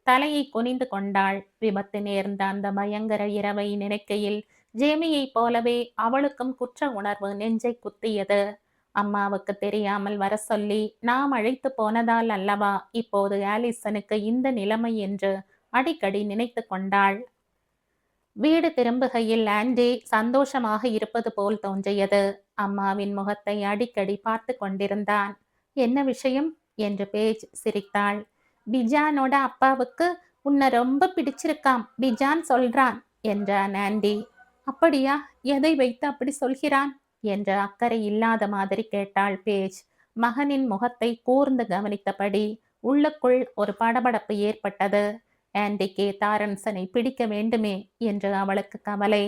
தலையை குனிந்து கொண்டாள். விபத்து நேர்ந்த அந்த பயங்கர இரவை நினைக்கையில் ஜேமியைப் போலவே அவளுக்கும் குற்ற உணர்வு நெஞ்சை குத்தியது. அம்மாவுக்கு தெரியாமல் வர சொல்லி நாம் அழைத்து போனதால் அல்லவா இப்போது ஆலிசனுக்கு இந்த நிலைமை என்று அடிக்கடி நினைத்து கொண்டாள். வீடு திரும்புகையில் ஆண்டி சந்தோஷமாக இருப்பது போல் தோன்றியது. அம்மாவின் முகத்தை அடிக்கடி பார்த்து கொண்டிருந்தான். என்ன விஷயம் என்று பேஜ் சிரித்தாள். பிஜானோட அப்பாவுக்கு உன்னை ரொம்ப பிடிச்சிருக்காம், பிஜான் சொல்றான் என்றான் ஆண்டி. அப்படியா? எதை வைத்து அப்படி சொல்கிறான் என்று அக்கறை இல்லாத மாதிரி கேட்டாள் பேஜ். மகனின் முகத்தை கூர்ந்து கவனித்தபடி உள்ளுக்குள் ஒரு படபடப்பு ஏற்பட்டது. ஆண்டிக்கு தாரன்சனை பிடிக்க வேண்டுமே என்று அவளுக்கு கவலை.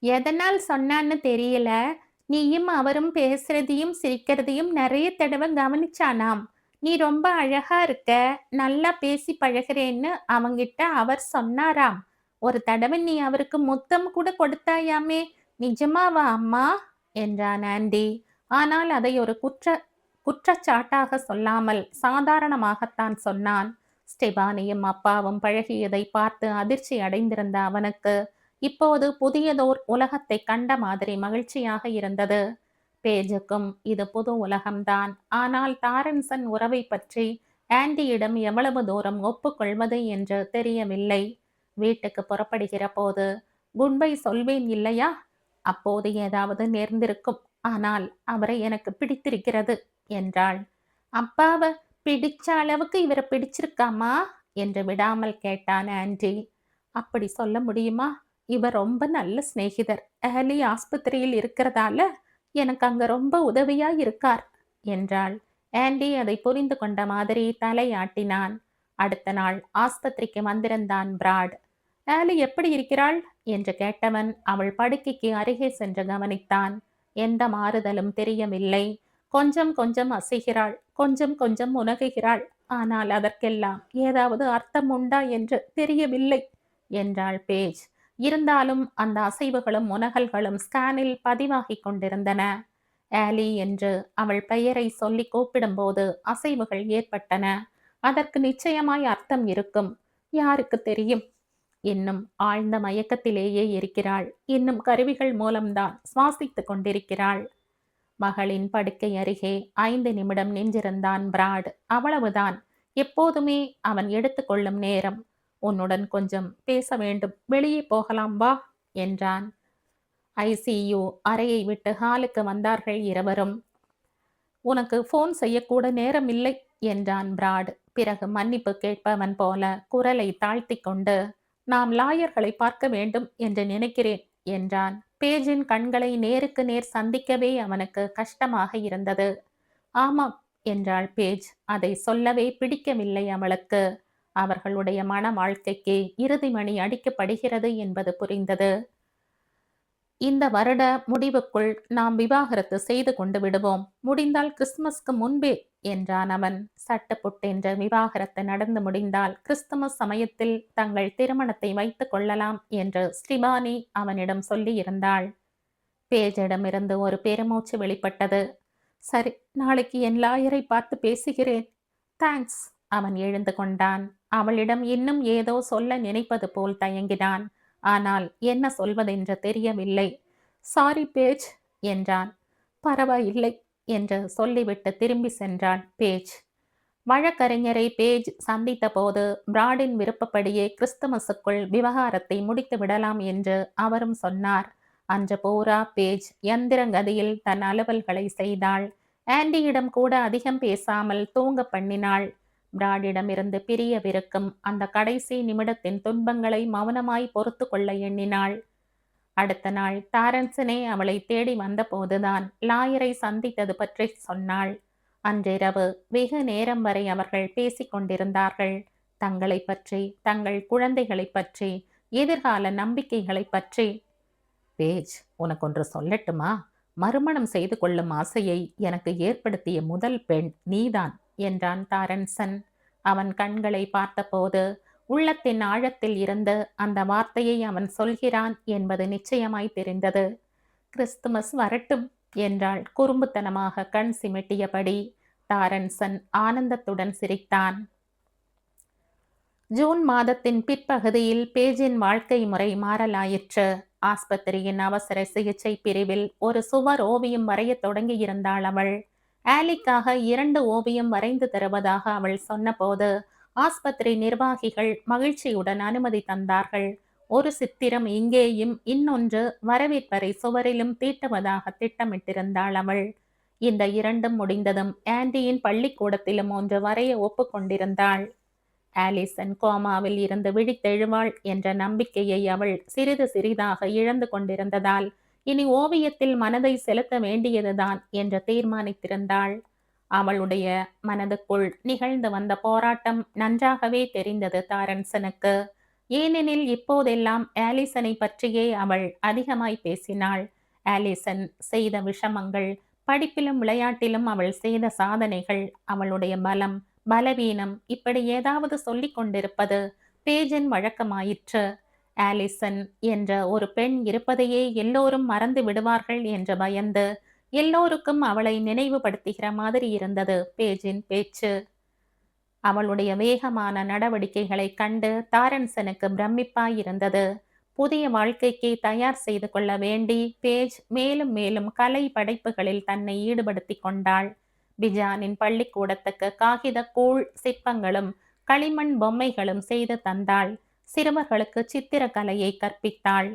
எதனால் சொன்னான்னு தெரியல, நீயும் அவரும் பேசுறதையும் சிரிக்கிறதையும் நிறைய தடவை கவனிச்சானாம். நீ ரொம்ப அழகா இருக்க, நல்லா பேசி பழகிறேன்னு அவங்கிட்ட அவர் சொன்னாராம். ஒரு தடவை நீ அவருக்கு முத்தம் கூட கொடுத்தாயாமே, நிஜமாவா அம்மா என்றான் ஆண்டி. ஆனால் அதை ஒரு குற்றச்சாட்டாக சொல்லாமல் சாதாரணமாகத்தான் சொன்னான். ஸ்டெபானியும் அப்பாவும் பழகியதை பார்த்து அதிர்ச்சி அடைந்திருந்த அவனுக்கு இப்போது புதியதோர் உலகத்தை கண்ட மாதிரி மகிழ்ச்சியாக இருந்தது. பேஜுக்கும் இது புது உலகம்தான். ஆனால் தாரன்சன் உறவை பற்றி ஆண்டியிடம் எவ்வளவு தூரம் ஒப்புக்கொள்வது என்று தெரியவில்லை. வீட்டுக்கு புறப்படுகிற போது குட்பை சொல்வேன் இல்லையா? அப்போது ஏதாவது நேர்ந்திருக்கும். ஆனால் அவரை எனக்கு பிடித்திருக்கிறது என்றாள். அப்பாவை பிடிச்ச அளவுக்கு இவரை பிடிச்சிருக்காமா என்று விடாமல் கேட்டான் ஆண்டி. அப்படி சொல்ல முடியுமா? இவர் ரொம்ப நல்ல சிநேகிதர். ஆலி ஆஸ்பத்திரியில் இருக்கிறதால எனக்கு அங்க ரொம்ப உதவியா இருக்கார் என்றாள். ஆண்டி அதை புரிந்து கொண்ட மாதிரி தலையாட்டினான். அடுத்த நாள் ஆஸ்பத்திரிக்கு வந்திருந்தான் பிராட். ஆலி எப்படி இருக்கிறாள் என்று கேட்டவன் அவள் படுக்கைக்கு அருகே சென்று கவனித்தான். எந்த மாறுதலும் தெரியவில்லை. கொஞ்சம் கொஞ்சம் அசைகிறாள், கொஞ்சம் கொஞ்சம் உணகுகிறாள். ஆனால் அதற்கெல்லாம் ஏதாவது அர்த்தம் உண்டா என்று தெரியவில்லை என்றாள் பேஜ். இருந்தாலும் அந்த அசைவுகளும் உணகல்களும் ஸ்கேனில் பதிவாகிக் கொண்டிருந்தன. ஆலி என்று அவள் பெயரை சொல்லி கூப்பிடும்போது அசைவுகள் ஏற்பட்டன. அதற்கு நிச்சயமாய் அர்த்தம் இருக்கும். யாருக்கு தெரியும்? இன்னும் ஆழ்ந்த மயக்கத்திலேயே இருக்கிறாள். இன்னும் கருவிகள் மூலம்தான் சுவாசித்துக் கொண்டிருக்கிறாள். மகளின் படுக்கை அருகே 5 நிமிடம் நின்றிருந்தான் பிராட். அவ்வளவுதான். எப்போதுமே அவன் எடுத்துக்கொள்ளும் நேரம். உன்னுடன் கொஞ்சம் பேச வேண்டும், வெளியே போகலாம் வா என்றான். ஐசியு அறையை விட்டு ஹாலுக்கு வந்தார்கள் இருவரும். உனக்கு போன் செய்யக்கூட நேரம் இல்லை என்றான் பிராட். பிறகு மன்னிப்பு கேட்பவன் போல குரலை தாழ்த்தி கொண்டு, நாம் லாயர்களை பார்க்க வேண்டும் என்று நினைக்கிறேன் என்றான். பேஜின் கண்களை நேருக்கு நேர் சந்திக்கவே அவனுக்கு கஷ்டமாக இருந்தது. ஆமாம் என்றாள் பேஜ். அதை சொல்லவே பிடிக்கவில்லை அவளுக்கு. அவர்களுடைய மன வாழ்க்கைக்கு இறுதி மணி அடிக்கப்படுகிறது என்பது புரிந்தது. இந்த வருட முடிவுக்குள் நாம் விவாகரத்து செய்து கொண்டு விடுவோம், முடிந்தால் கிறிஸ்துமஸ்க்கு முன்பே என்றான் அவன். சட்டுப்புட்டென்று விவாகரத்து நடந்து முடிந்தால் கிறிஸ்துமஸ் சமயத்தில் தங்கள் திருமணத்தை வைத்துக் கொள்ளலாம் என்று ஸ்டிபானி அவனிடம் சொல்லி இருந்தாள். பேஜிடமிருந்து ஒரு பெருமூச்சு வெளிப்பட்டது. சரி, நாளைக்கு என் லாயரை பார்த்து பேசுகிறேன். தேங்க்ஸ். அவன் எழுந்து கொண்டான். அவளிடம் இன்னும் ஏதோ சொல்ல நினைப்பது போல் தயங்கினான். ஆனால் என்ன சொல்வதென்று தெரியவில்லை. சாரி பேஜ் என்றான். பரவாயில்லை என்று சொல்லிவிட்டு திரும்பி சென்றாள் பேஜ். வழக்கறிஞரை பேஜ் சந்தித்த போது பிராடின் விருப்பப்படியே கிறிஸ்துமஸுக்குள் விவகாரத்தை முடித்து விடலாம் என்று அவரும் சொன்னார். அன்று பூரா பேஜ் யந்திரங்கதியில் தன் அலுவல்களை செய்தாள். ஆண்டியிடம் கூட அதிகம் பேசாமல் தூங்க பண்ணினாள். பிராடிடமிருந்து பிரியவிருக்கும் அந்த கடைசி நிமிடத்தின் துன்பங்களை மௌனமாய் பொறுத்து கொள்ள எண்ணினாள். அடுத்த நாள் தாரன்சனே அவளை தேடி வந்தபோதுதான் லாயரை சந்தித்தது பற்றி சொன்னாள். அன்றிரவு வெகு நேரம் வரை அவர்கள் பேசிக் கொண்டிருந்தார்கள். தங்களை பற்றி, தங்கள் குழந்தைகளை பற்றி, எதிர்கால நம்பிக்கைகளை பற்றி. பேஜ், உனக்கொன்று சொல்லட்டுமா? மறுமணம் செய்து கொள்ளும் ஆசையை எனக்கு ஏற்படுத்திய முதல் பெண் நீதான் என்றான் தாரன்சன். அவன் கண்களை பார்த்தபோது உள்ளத்தின் ஆழத்தில் இருந்து அந்த வார்த்தையை அவன் சொல்கிறான் என்பது நிச்சயமாய் தெரிந்தது. கிறிஸ்துமஸ் வரட்டும் என்றாள் குறும்புத்தனமாக கண் சிமிட்டியபடி. தாரன்சன் ஆனந்தத்துடன் சிரித்தான். ஜூன் மாதத்தின் பிற்பகுதியில் பேஜின் வாழ்க்கை முறை மாறலாயிற்று. ஆஸ்பத்திரியின் அவசர சிகிச்சை பிரிவில் ஒரு சுவர் ஓவியம் வரைய தொடங்கியிருந்தாள் அவள். ஆலிக்காக 2 ஓவியம் வரைந்து தருவதாக அவள் சொன்னபோது ஆஸ்பத்திரி நிர்வாகிகள் மகிழ்ச்சியுடன் அனுமதி தந்தார்கள். ஒரு சித்திரம் இங்கேயும் இன்னொன்று வரவேற்பறை சுவரிலும் தீட்டுவதாக திட்டமிட்டிருந்தாள் அவள். இந்த 2ம் முடிந்ததும் ஆண்டியின் பள்ளிக்கூடத்திலும் ஒன்று வரைய ஒப்புக்கொண்டிருந்தாள். ஆலிசன் கோமாவில் இருந்து விழித்தெழுவாள் என்ற நம்பிக்கையை அவள் சிறிது சிறிதாக இழந்து கொண்டிருந்ததால் இனி ஓவியத்தில் மனதை செலுத்த வேண்டியதுதான் என்று தீர்மானித்திருந்தாள். அவளுடைய மனதுக்குள் நிகழ்ந்து வந்த போராட்டம் நன்றாகவே தெரிந்தது தாரன்சனுக்கு. ஏனெனில் இப்போதெல்லாம் ஆலிசனை பற்றியே அவள் அதிகமாய் பேசினாள். ஆலிசன் செய்த விஷமங்கள், படிப்பிலும் விளையாட்டிலும் அவள் செய்த சாதனைகள், அவளுடைய பலம், பலவீனம், இப்படி ஏதாவது சொல்லிக் கொண்டிருப்பது பேஜின் வழக்கமாயிற்று. ஆலிசன் என்ற ஒரு பெண் இருப்பதையே எல்லோரும் மறந்து விடுவார்கள் என்று பயந்து எல்லோருக்கும் அவளை நினைவுபடுத்துகிற மாதிரி இருந்தது பேஜின் பேச்சு. அவளுடைய வேகமான நடவடிக்கைகளை கண்டு தாரன்சனுக்கு பிரமிப்பாயிருந்தது. புதிய வாழ்க்கைக்கு தயார் செய்து கொள்ள வேண்டி பேஜ் மேலும் மேலும் கலை படைப்புகளில் தன்னை ஈடுபடுத்தி கொண்டாள். பிஜானின் பள்ளிக்கூடத்துக்கு காகித கூழ் சிற்பங்களும் களிமண் பொம்மைகளும் செய்து தந்தாள். சிறுவர்களுக்கு சித்திரக்கலையை கற்பித்தாள்.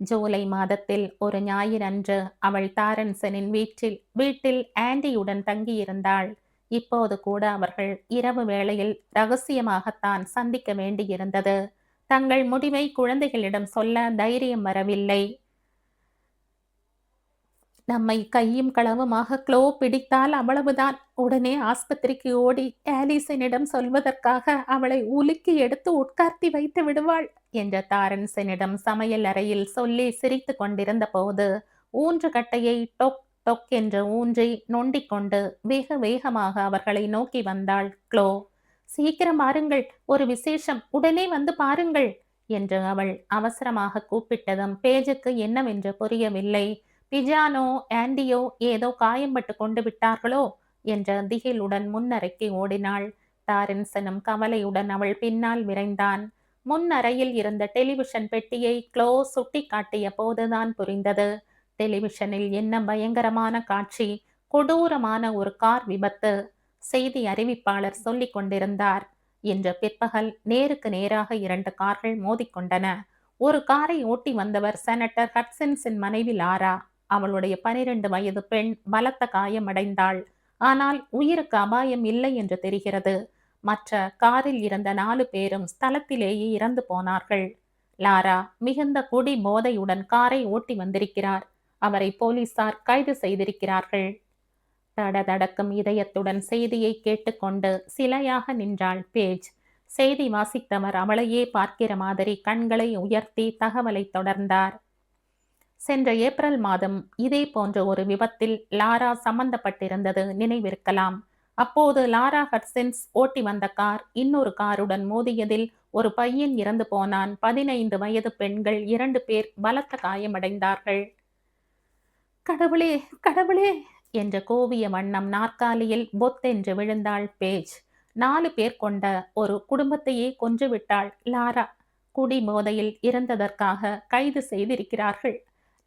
ஜூலை மாதத்தில் ஒரு ஞாயிறன்று அவள் தாரன்சனின் வீட்டில் ஆண்டியுடன் தங்கியிருந்தாள். இப்போது கூட அவர்கள் இரவு வேளையில் ரகசியமாகத்தான் சந்திக்க வேண்டியிருந்தது. தங்கள் முடிவை குழந்தைகளிடம் சொல்ல தைரியம் வரவில்லை. நம்மை கையும் களவுமாக க்ளோ பிடித்தால் அவ்வளவுதான். உடனே ஆஸ்பத்திரிக்கு ஓடி ஆலிசனிடம் சொல்வதற்காக அவளை உலுக்கி எடுத்து உட்கார்த்தி வைத்து விடுவாள் என்ற தாரன்சனிடம் சமையல் அறையில் சொல்லி சிரித்து கொண்டிருந்த போது ஊன்றுகட்டையை டொக் டொக் என்று ஊன்றி நொண்டிக் கொண்டு வேக வேகமாக அவர்களை நோக்கி வந்தாள் க்ளோ. சீக்கிரம் பாருங்கள், ஒரு விசேஷம், உடனே வந்து பாருங்கள் என்று அவள் அவசரமாக கூப்பிட்டதும் பேஜுக்கு என்னவென்று புரியவில்லை. பிஜானோ ஆண்டியோ ஏதோ காயம்பட்டு கொண்டு விட்டார்களோ என்ற திகிலுடன் முன்னறைக்கு ஓடினாள். தாரன்சனும் கவலையுடன் அவள் பின்னால் விரைந்தான். முன் அறையில் இருந்த டெலிவிஷன் பெட்டியை க்ளோ சுட்டி காட்டிய போதுதான் புரிந்தது. டெலிவிஷனில் என்ன பயங்கரமான காட்சி! கொடூரமான ஒரு கார் விபத்து. செய்தி அறிவிப்பாளர் சொல்லிக் கொண்டிருந்தார். இன்று பிற்பகல் நேருக்கு நேராக 2 கார்கள் மோதிக்கொண்டன. ஒரு காரை ஓட்டி வந்தவர் செனட்டர் ஹட்சின்ஸின் மனைவி லாரா. அவளுடைய 12 வயது பெண் பலத்த காயமடைந்தாள். ஆனால் உயிருக்கு அபாயம் இல்லை என்று தெரிகிறது. மற்ற காரில் இருந்த 4 பேரும் ஸ்தலத்திலேயே இறந்து போனார்கள். லாரா மிகுந்த குடி போதையுடன் காரை ஓட்டி வந்திருக்கிறார். அவரை போலீசார் கைது செய்திருக்கிறார்கள். தடதடக்கும் இதயத்துடன் செய்தியை கேட்டுக்கொண்டு சிலையாக நின்றாள் பேஜ். செய்தி வாசித்தவர் அவளையே பார்க்கிற மாதிரி கண்களை உயர்த்தி தகவலை தொடர்ந்தார். சென்ற ஏப்ரல் மாதம் இதே போன்ற ஒரு விபத்தில் லாரா சம்பந்தப்பட்டிருந்தது நினைவிருக்கலாம். அப்போது லாரா ஹட்சின்ஸ் ஓட்டி வந்த கார் இன்னொரு காருடன் மோதியதில் ஒரு பையன் இறந்து போனான். 15 வயது பெண்கள் 2 பேர் பலத்த காயமடைந்தார்கள். கடவுளே, கடவுளே என்று கூவிய வண்ணம் நாற்காலியில் பொத்தென்று விழுந்தாள் பேஜ். 4 பேர் கொண்ட ஒரு குடும்பத்தையே கொன்றுவிட்டாள் லாரா. குடி போதையில் இறந்ததற்காக கைது செய்திருக்கிறார்கள்.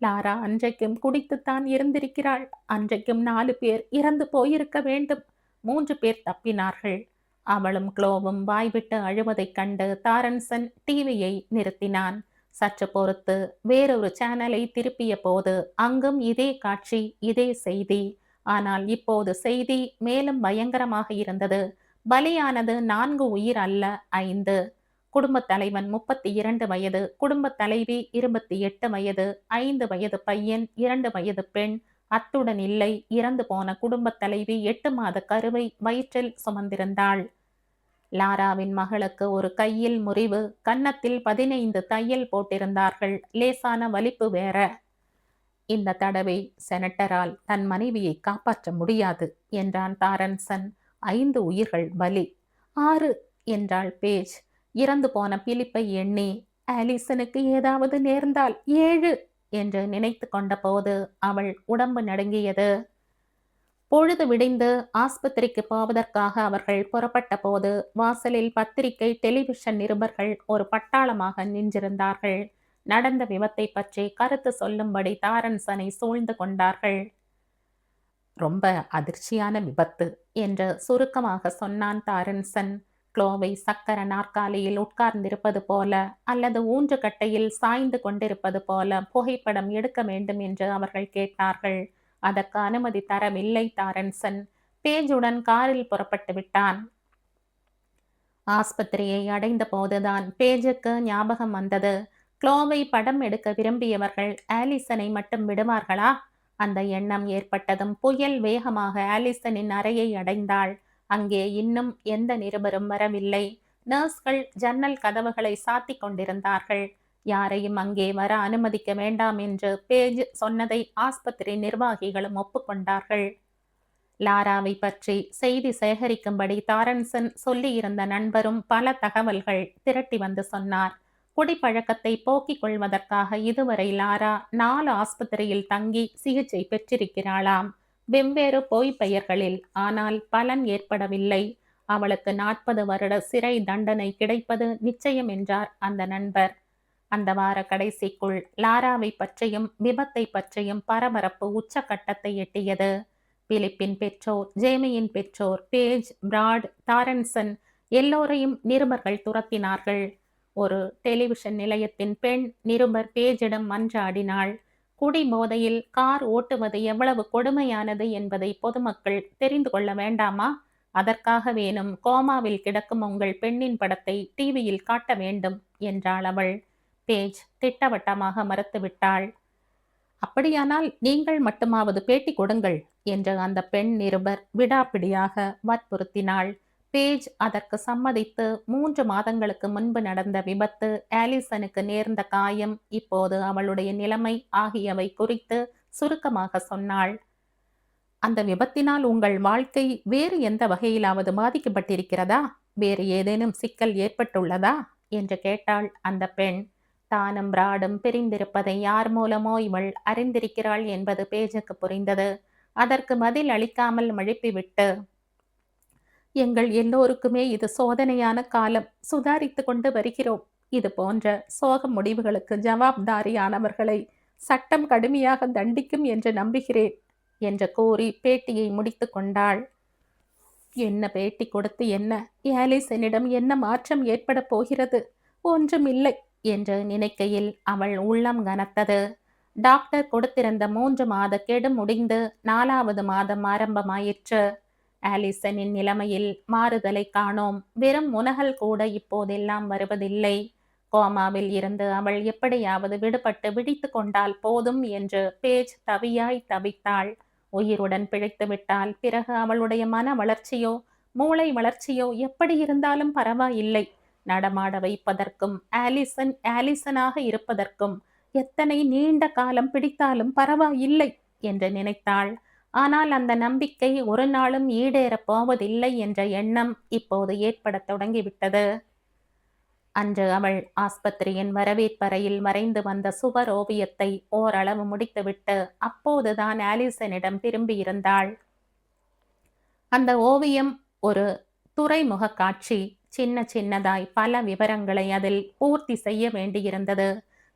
லாரா அன்றைக்கும் குடித்துத்தான் இருந்திருக்கிறாள். அன்றைக்கும் 4 பேர் இறந்து போயிருக்க வேண்டும். 3 பேர் தப்பினார்கள். அவளும் குளோவும் வாய்விட்டு அழுவதைக் கண்டு தாரன்சன் டிவியை நிறுத்தினான். சற்று பொறுத்து வேறொரு சேனலை திருப்பிய போது அங்கும் இதே காட்சி, இதே செய்தி. ஆனால் இப்போது செய்தி மேலும் பயங்கரமாக இருந்தது. பலியானது 4 உயிர் அல்ல, 5. குடும்பத் தலைவன் 32 வயது, குடும்பத் தலைவி 28 வயது, 5 வயது பையன், 2 வயது பெண். அத்துடன் இல்லை, இறந்து போன குடும்பத் தலைவி 8 மாத கருவை வயிற்றில் சுமந்திருந்தாள். லாராவின் மகளுக்கு ஒரு கையில் முறிவு, கன்னத்தில் 15 தையல் போட்டிருந்தார்கள். லேசான வலிப்பு வேற. இந்த தடவை செனட்டரால் தன் மனைவியை காப்பாற்ற முடியாது என்றான் தாரன்சன். 5 உயிர்கள் பலி. 6 என்றாள் பேஜ். இறந்து போன பிலிப்பை எண்ணி ஆலிசனுக்கு ஏதாவது நேர்ந்தால் 7 என்று நினைத்து கொண்ட போது அவள் உடம்பு நடுங்கியது. பொழுது விடிந்து ஆஸ்பத்திரிக்கு போவதற்காக அவர்கள் புறப்பட்ட போது வாசலில் பத்திரிகை, டெலிவிஷன் நிருபர்கள் ஒரு பட்டாளமாக நின்றிருந்தார்கள். நடந்த விபத்தை பற்றி கருத்து சொல்லும்படி தாரன்சனை சூழ்ந்து கொண்டார்கள். ரொம்ப அதிர்ச்சியான விபத்து என்று சுருக்கமாக சொன்னான் தாரன்சன். குளோவை சக்கர நாற்காலியில் உட்கார்ந்திருப்பது போல அல்லது ஊன்றுகட்டையில் சாய்ந்து கொண்டிருப்பது போல புகைப்படம் எடுக்க வேண்டும் என்று அவர்கள் கேட்டார்கள். அதற்கு அனுமதி தரவில்லை தாரன்சன். பேஜுடன் காரில் புறப்பட்டு விட்டான். ஆஸ்பத்திரியை அடைந்த போதுதான் பேஜுக்கு ஞாபகம் வந்தது. குளோவை படம் எடுக்க விரும்பியவர்கள் ஆலிசனை மட்டும் விடுவார்களா? அந்த எண்ணம் ஏற்பட்டதும் புயல் வேகமாக ஆலிசனின் அறையை அடைந்தாள். அங்கே இன்னும் எந்த நிருபரும் வரவில்லை. நர்ஸ்கள் ஜன்னல் கதவுகளை சாத்திக் கொண்டிருந்தார்கள். யாரையும் அங்கே வர அனுமதிக்க வேண்டாம் என்று பேஜ் சொன்னதை ஆஸ்பத்திரி நிர்வாகிகளும் ஒப்புக்கொண்டார்கள். லாராவை பற்றி செய்தி சேகரிக்கும்படி தாரன்சன் சொல்லியிருந்த நண்பரும் பல தகவல்கள் திரட்டி வந்து சொன்னார். குடிப்பழக்கத்தை போக்கிக் கொள்வதற்காக இதுவரை லாரா 4 ஆஸ்பத்திரியில் தங்கி சிகிச்சை பெற்றிருக்கிறாளாம், வெவ்வேறு பொய் பெயர்களில். ஆனால் பலன் ஏற்படவில்லை. அவளுக்கு 40 வருட சிறை தண்டனை கிடைப்பது நிச்சயம் என்றார் அந்த நண்பர். அந்த வார கடைசிக்குள் லாராவை பற்றியும் விபத்தை பற்றியும் பரபரப்பு உச்சகட்டத்தை எட்டியது. பிலிப்பின் பெற்றோர், ஜேமியின் பெற்றோர், பேஜ், பிராட், தாரன்சன் எல்லோரையும் நிருபர்கள் துரத்தினார்கள். ஒரு டெலிவிஷன் நிலையத்தின் பெண் நிருபர் பேஜிடம் மன்றாடினாள். குடி போதையில் கார் ஓட்டுவது எவ்வளவு கொடுமையானது என்பதை பொதுமக்கள் தெரிந்து கொள்ள வேண்டாமா? அதற்காக வேணும் கோமாவில் கிடக்கும் உங்கள் பெண்ணின் படத்தை டிவியில் காட்ட வேண்டும் என்றாள் அவள். பேஜ் திட்டவட்டமாக மறுத்துவிட்டாள். அப்படியானால் நீங்கள் மட்டுமாவது பேட்டி கொடுங்கள் என்று அந்த பெண் நிருபர் விடாப்பிடியாக வற்புறுத்தினாள். பேஜ் அதற்கு சம்மதித்து 3 மாதங்களுக்கு முன்பு நடந்த விபத்து, ஆலிசனுக்கு நேர்ந்த காயம், இப்போது அவளுடைய நிலைமை ஆகியவை குறித்து சுருக்கமாக சொன்னாள். அந்த விபத்தினால் உங்கள் வாழ்க்கை வேறு எந்த வகையிலாவது பாதிக்கப்பட்டிருக்கிறதா? வேறு ஏதேனும் சிக்கல் ஏற்பட்டுள்ளதா என்று கேட்டாள் அந்த பெண். தானும் பிராடும் பிரிந்திருப்பதை யார் மூலமோ இவள் அறிந்திருக்கிறாள் என்பது பேஜுக்கு புரிந்தது. அதற்கு பதில் அளிக்காமல் மழுப்பிவிட்டு, எங்கள் எல்லோருக்குமே இது சோதனையான காலம். சுதாரித்து கொண்டு வருகிறோம். இது போன்ற சோக முடிவுகளுக்கு ஜவாப்தாரியானவர்களை சட்டம் கடுமையாக தண்டிக்கும் என்று நம்புகிறேன் என்று கூறி பேட்டியை முடித்து கொண்டாள். என்ன பேட்டி கொடுத்து என்ன? ஆலிசனிடம் என்ன மாற்றம் ஏற்பட போகிறது? ஒன்றுமில்லை என்று நினைக்கையில் அவள் உள்ளம் கனத்தது. டாக்டர் கொடுத்திருந்த 3 மாத கெடு முடிந்து 4வது மாதம் ஆரம்பமாயிற்று. ஆலிசனின் நிலைமையில் மாறுதலை காணோம். வெறும் முனகல் கூட இப்போதெல்லாம் வருவதில்லை. கோமாவில் இருந்து அவள் எப்படியாவது விடுபட்டு விழித்து கொண்டால் போதும் என்று பேஜ் தவியாய் தவித்தாள். உயிருடன் பிழைத்து விட்டால் பிறகு அவளுடைய மன வளர்ச்சியோ மூளை வளர்ச்சியோ எப்படி இருந்தாலும் பரவாயில்லை. நடமாட வைப்பதற்கும் ஆலிசனாக இருப்பதற்கும் எத்தனை நீண்ட காலம் பிடித்தாலும் பரவாயில்லை என்று நினைத்தாள். ஆனால் அந்த நம்பிக்கை ஒரு நாளும் ஈடேறப் போவதில்லை என்ற எண்ணம் இப்போது ஏற்படத் தொடங்கிவிட்டது. அன்று அவள் ஆஸ்பத்திரியின் வரவேற்பறையில் வரைந்து வந்த சுவர் ஓவியத்தை ஓரளவு முடித்துவிட்டு அப்போதுதான் ஆலிசனிடம் திரும்பியிருந்தாள். அந்த ஓவியம் ஒரு துறைமுக காட்சி. சின்ன சின்னதாய் பல விவரங்களை அதில் பூர்த்தி செய்ய வேண்டியிருந்தது.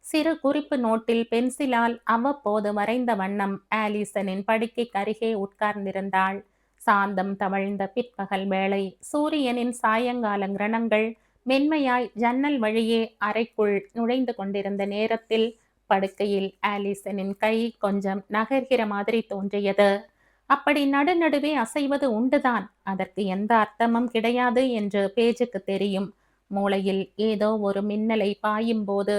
சிறு குறிப்பு நோட்டில் பென்சிலால் அவ்வப்போது வரைந்த வண்ணம் ஆலிசனின் படுக்கைக்கு அருகே உட்கார்ந்திருந்தாள். சாந்தம் தவழ்ந்த பிற்பகல் வேளை. சூரியனின் சாயங்கால கிரணங்கள் மென்மையாய் ஜன்னல் வழியே அறைக்குள் நுழைந்து கொண்டிருந்த நேரத்தில் படுக்கையில் ஆலிசனின் கை கொஞ்சம் நகர்கிற மாதிரி தோன்றியது. அப்படி நடுநடுவே அசைவது உண்டுதான், அதற்கு எந்த அர்த்தமும் கிடையாது என்று பேஜுக்கு தெரியும். மூளையில் ஏதோ ஒரு மின்னலை பாயும் போது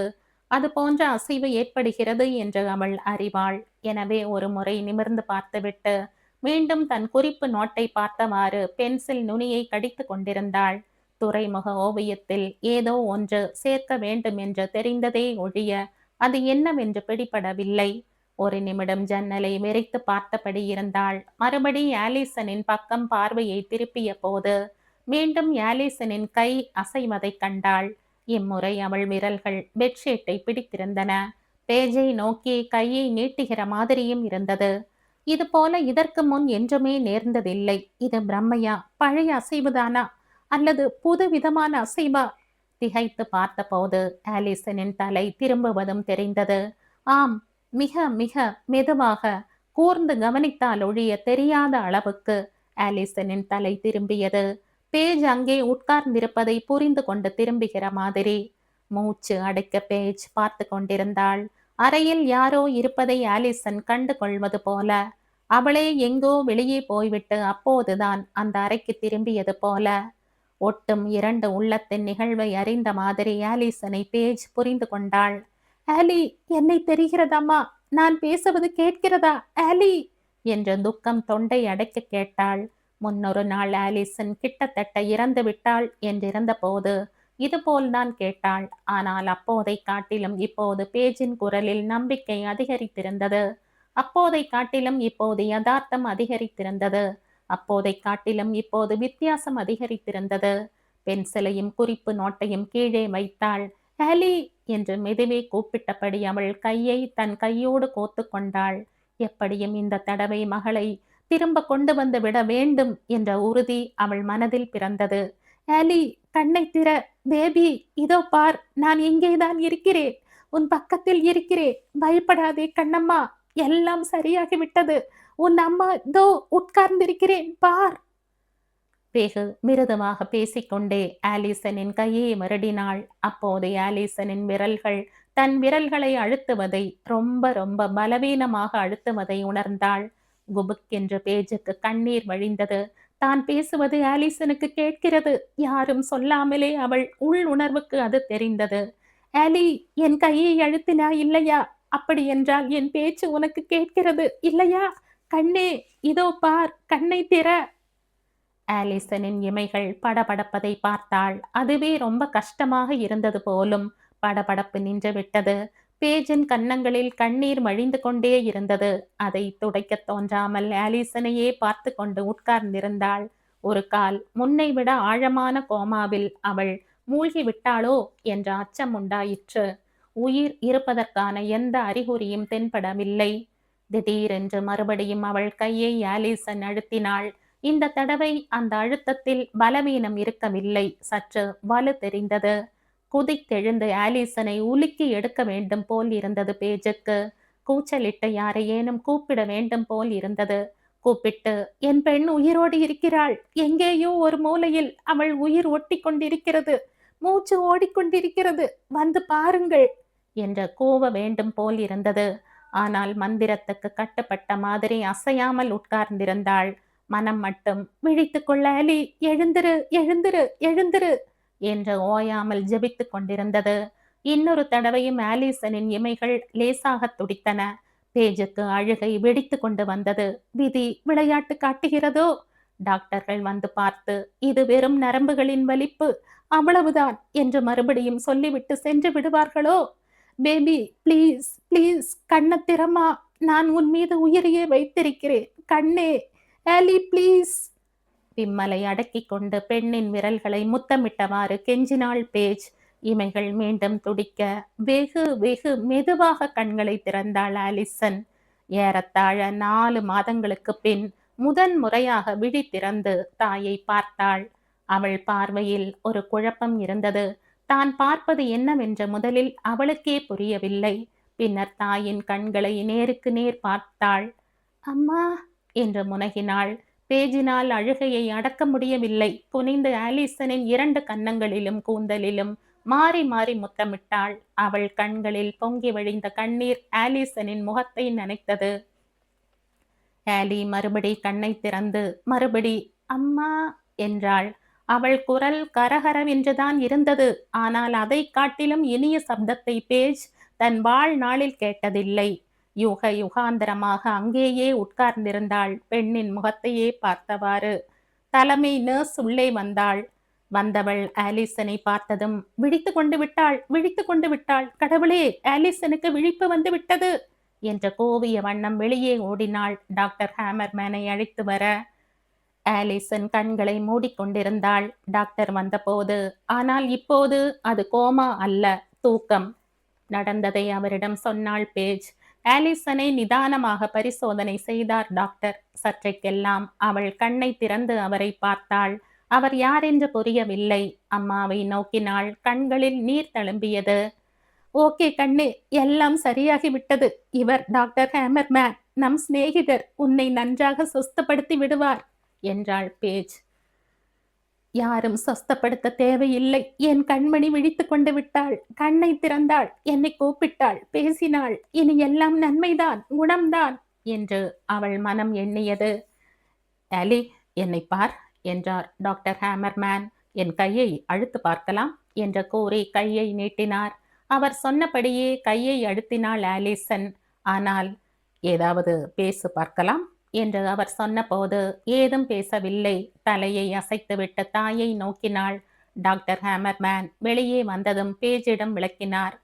அது போன்ற அசைவு ஏற்படுகிறது என்று அவள் அறிவாள். எனவே ஒரு முறை நிமிர்ந்து பார்த்துவிட்டு மீண்டும் தன் குறிப்பு நோட்டை பார்த்தவாறு பென்சில் நுனியை கடித்து கொண்டிருந்தாள். துறைமுக ஓவியத்தில் ஏதோ ஒன்று சேர்க்க வேண்டும் என்று தெரிந்ததே ஒழிய அது என்னவென்று பிடிபடவில்லை. ஒரு நிமிடம் ஜன்னலை வெறித்து பார்த்தபடி இருந்தாள். மறுபடி ஆலிசனின் பக்கம் பார்வையை திருப்பிய போது மீண்டும் ஆலிசனின் கை அசைவதைக் கண்டாள். இம்முறை அவள் விரல்கள் பெட்ஷீட்டை பிடித்திருந்தன. பேஜை நோக்கி கையை நீட்டுகிற மாதிரியும் இருந்தது. இது போல இதற்கு முன் என்றுமே நேர்ந்ததில்லை. இது பிரம்மையா, பழைய அசைவுதானா, அல்லது புது விதமான அசைவா? திகைத்து பார்த்தபோது ஆலிசனின் தலை திரும்புவதும் தெரிந்தது. ஆம், மிக மிக மெதுவாக, கூர்ந்து கவனித்தால் ஒழிய தெரியாத அளவுக்கு ஆலிசனின் தலை திரும்பியது. பேஜ் அங்கே உட்கார்ந்திருப்பதை புரிந்து கொண்டு திரும்புகிற மாதிரி. மூச்சு அடைக்க பேஜ் பார்த்து கொண்டிருந்தாள். அறையில் யாரோ இருப்பதை ஆலிசன் கண்டு கொள்வது போல. அவளே எங்கோ வெளியே போய்விட்டு அப்போதுதான் அந்த அறைக்கு திரும்பியது போல. ஒட்டும் இரண்டு உள்ளத்தின் நிகழ்வை அறிந்த மாதிரி ஆலிசனை பேஜ் புரிந்து கொண்டாள். ஆலி, என்னை தெரிகிறதாம்மா? நான் பேசுவது கேட்கிறதா ஆலி என்ற துக்கம் தொண்டை அடைக்க கேட்டாள். முன்னொரு நாள் ஆலிசன் கிட்டத்தட்ட இறந்து விட்டாள் என்றிருந்த போது இதுபோல்தான் கேட்டாள். ஆனால் அப்போதை காட்டிலும் இப்போது பேஜின் குரலில் நம்பிக்கை அதிகரித்திருந்தது. அப்போதை காட்டிலும் இப்போது யதார்த்தம் அதிகரித்திருந்தது. அப்போதை காட்டிலும் இப்போது வித்தியாசம் அதிகரித்திருந்தது. பென்சிலையும் குறிப்பு நோட்டையும் கீழே வைத்தாள். ஆலி என்று மெதுவே கூப்பிட்டபடி அவள் கையை தன் கையோடு கோத்து கொண்டாள். எப்படியும் இந்த தடவை மகளை திரும்ப கொண்டு வந்து விட வேண்டும் என்ற உறுதி அவள் மனதில் பிறந்தது. ஆலி, கண்ணை திற பேபி, இதோ பார், நான் இங்கேதான் இருக்கிறேன், உன் பக்கத்தில் இருக்கிறேன், பயப்படாதே கண்ணம்மா, எல்லாம் சரியாகிவிட்டது, உன் அம்மா இதோ உட்கார்ந்திருக்கிறேன் பார். வெகு மிருதுவாக பேசிக்கொண்டே ஆலிசனின் கையை வருடினாள். அப்போது ஆலிசனின் விரல்கள் தன் விரல்களை அழுத்துவதை, ரொம்ப ரொம்ப பலவீனமாக அழுத்துவதை உணர்ந்தாள். குபுக் என்று பேஜுக்கு கண்ணீர் வழிந்தது. தான் பேசுவது ஆலிசனுக்கு கேட்கிறது. யாரும் சொல்லாமலே அவள் உள் உணர்வுக்கு அது தெரிந்தது. ஆலி, என் கையை அழுத்தினா இல்லையா? அப்படி என்றால் என் பேச்சு உனக்கு கேட்கிறது இல்லையா? கண்ணே, இதோ பார், கண்ணை திற. ஆலிசனின் இமைகள் படபடப்பதை பார்த்தாள். அதுவே ரொம்ப கஷ்டமாக இருந்தது போலும். படபடப்பு நின்று விட்டது. பேஜின் கன்னங்களில் கண்ணீர் வழிந்து கொண்டே இருந்தது. அதை துடைக்க தோன்றாமல் ஆலிசனையே பார்த்து கொண்டு உட்கார்ந்திருந்தாள். ஒரு கால் முன்னை விட ஆழமான கோமாவில் அவள் மூழ்கி விட்டாளோ என்ற அச்சம் உண்டாயிற்று. உயிர் இருப்பதற்கான எந்த அறிகுறியும் தென்படவில்லை. திடீரென்று மறுபடியும் அவள் கையை ஆலிசன் அழுத்தினாள். இந்த தடவை அந்த அழுத்தத்தில் பலவீனம் இருக்கவில்லை, சற்று வலு தெரிந்தது. குதித்தெழுந்து ஆலிசனை உலுக்கி எடுக்க வேண்டும் போல் இருந்தது பேஜுக்கு. கூச்சலிட்டு யாரையேனும் கூப்பிட வேண்டும் போல் இருந்தது. கூப்பிட்டு, என் பெண் உயிரோடு இருக்கிறாள், எங்கேயோ ஒரு மூலையில் அவள் உயிர் ஒட்டி கொண்டிருக்கிறது, மூச்சு ஓடிக்கொண்டிருக்கிறது, வந்து பாருங்கள் என்று கூவ வேண்டும் போல் இருந்தது. ஆனால் மந்திரத்துக்கு கட்டுப்பட்ட மாதிரி அசையாமல் உட்கார்ந்திருந்தாள். மனம் மட்டும், விழித்துக்கொள்ள ஆலி, எழுந்திரு எழுந்திரு எழுந்திரு என்று ஓயாமல் ஜெபித்து கொண்டிருந்தது. இன்னொரு தடவையும் ஆலிசனின் இமைகள் லேசாக துடித்தன. பேஜுக்கு அழுகை வெடித்து கொண்டு வந்தது. விதி விளையாட்டு காட்டுகிறதோ? டாக்டர்கள் வந்து பார்த்து, இது வெறும் நரம்புகளின் வலிப்பு, அவ்வளவுதான் என்று மறுபடியும் சொல்லிவிட்டு சென்று விடுவார்களோ? பேபி, ப்ளீஸ் ப்ளீஸ், கண்ண திறமா, நான் உன் மீது உயிரையே வைத்திருக்கிறேன், கண்ணே, ஆலி ப்ளீஸ். விம்மலை அடக்கி கொண்டு பெண்ணின் விரல்களை முத்தமிட்டவாறு கெஞ்சினாள் பேஜ். இமைகள் மீண்டும் துடிக்க வெகு வெகு மெதுவாக கண்களை திறந்தாள் ஆலிசன். ஏறத்தாழ 4 மாதங்களுக்கு பின் முதன் முறையாக விழி திறந்து தாயை பார்த்தாள். அவள் பார்வையில் ஒரு குழப்பம் இருந்தது. தான் பார்ப்பது என்னவென்று முதலில் அவளுக்கே புரியவில்லை. பின்னர் தாயின் கண்களை நேருக்கு நேர் பார்த்தாள். அம்மா என்று முனகினாள். பேஜினால் அழுகையை அடக்க முடியவில்லை. குனிந்து ஆலிசனின் 2 கன்னங்களிலும் கூந்தலிலும் மாறி மாறி முத்தமிட்டாள். அவள் கண்களில் பொங்கி வழிந்த கண்ணீர் ஆலிசனின் முகத்தை நனைத்தது. ஆலி மறுபடி கண்ணை திறந்து மறுபடி அம்மா என்றாள். அவள் குரல் கரகரவென்றுதான் இருந்தது. ஆனால் அதை காட்டிலும் இனிய சப்தத்தை பேஜ் தன் வாழ்நாளில் கேட்டதில்லை. யுக யுகாந்தரமாக அங்கேயே உட்கார்ந்திருந்தாள். பெண்ணின் முகத்தையே பார்த்தவாறு. தலைமை நர்ஸ் உள்ளே வந்தாள். வந்தவள் ஆலிசனை பார்த்ததும் விழித்து கொண்டு விட்டாள், விழித்து கொண்டு விட்டாள். கடவுளே, ஆலிசனுக்கு விழிப்பு வந்து விட்டது என்ற கோவிய வண்ணம் வெளியே ஓடினாள். டாக்டர் ஹேமர்மேனை அழைத்து வர ஆலிசன் கண்களை மூடிக்கொண்டிருந்தாள். டாக்டர் வந்தபோது, ஆனால் இப்போது அது கோமா அல்ல, தூக்கம். நடந்ததை அவரிடம் சொன்னாள் பேஜ். ஆலிசனை நிதானமாக பரிசோதனை செய்தார் டாக்டர். சற்றைக்கெல்லாம் அவள் கண்ணை திறந்து அவரை பார்த்தாள். அவர் யாரென்று புரியவில்லை. அம்மாவை நோக்கினாள். கண்களில் நீர் தழும்பியது. ஓகே கண்ணே, எல்லாம் சரியாகிவிட்டது. இவர் டாக்டர் ஹேமர்மேன், நம் சிநேகிதர். உன்னை நன்றாக சுஸ்தப்படுத்தி விடுவார் என்றாள் பேஜ். யாரும் சொஸ்தப்படுத்த தேவையில்லை. என் கண்மணி விழித்து கொண்டு விட்டாள். கண்ணை திறந்தாள். என்னை கூப்பிட்டாள், பேசினாள். இனி எல்லாம் நன்மைதான், குணம்தான் என்று அவள் மனம் எண்ணியது. ஆலி, என்னை பார் என்றார் டாக்டர் ஹேமர்மேன். என் கையை அழுத்து பார்க்கலாம் என்று கூறி கையை நீட்டினார். அவர் சொன்னபடியே கையை அழுத்தினாள் ஆலிசன். ஆனால் ஏதாவது பேசு பார்க்கலாம் என்று அவர் சொன்னபோது ஏதும் பேசவில்லை. தலையை அசைத்துவிட்டு தாயை நோக்கினாள். டாக்டர் ஹேமர்மேன் வெளியே வந்ததும் பேஜிடம் விளக்கினார்.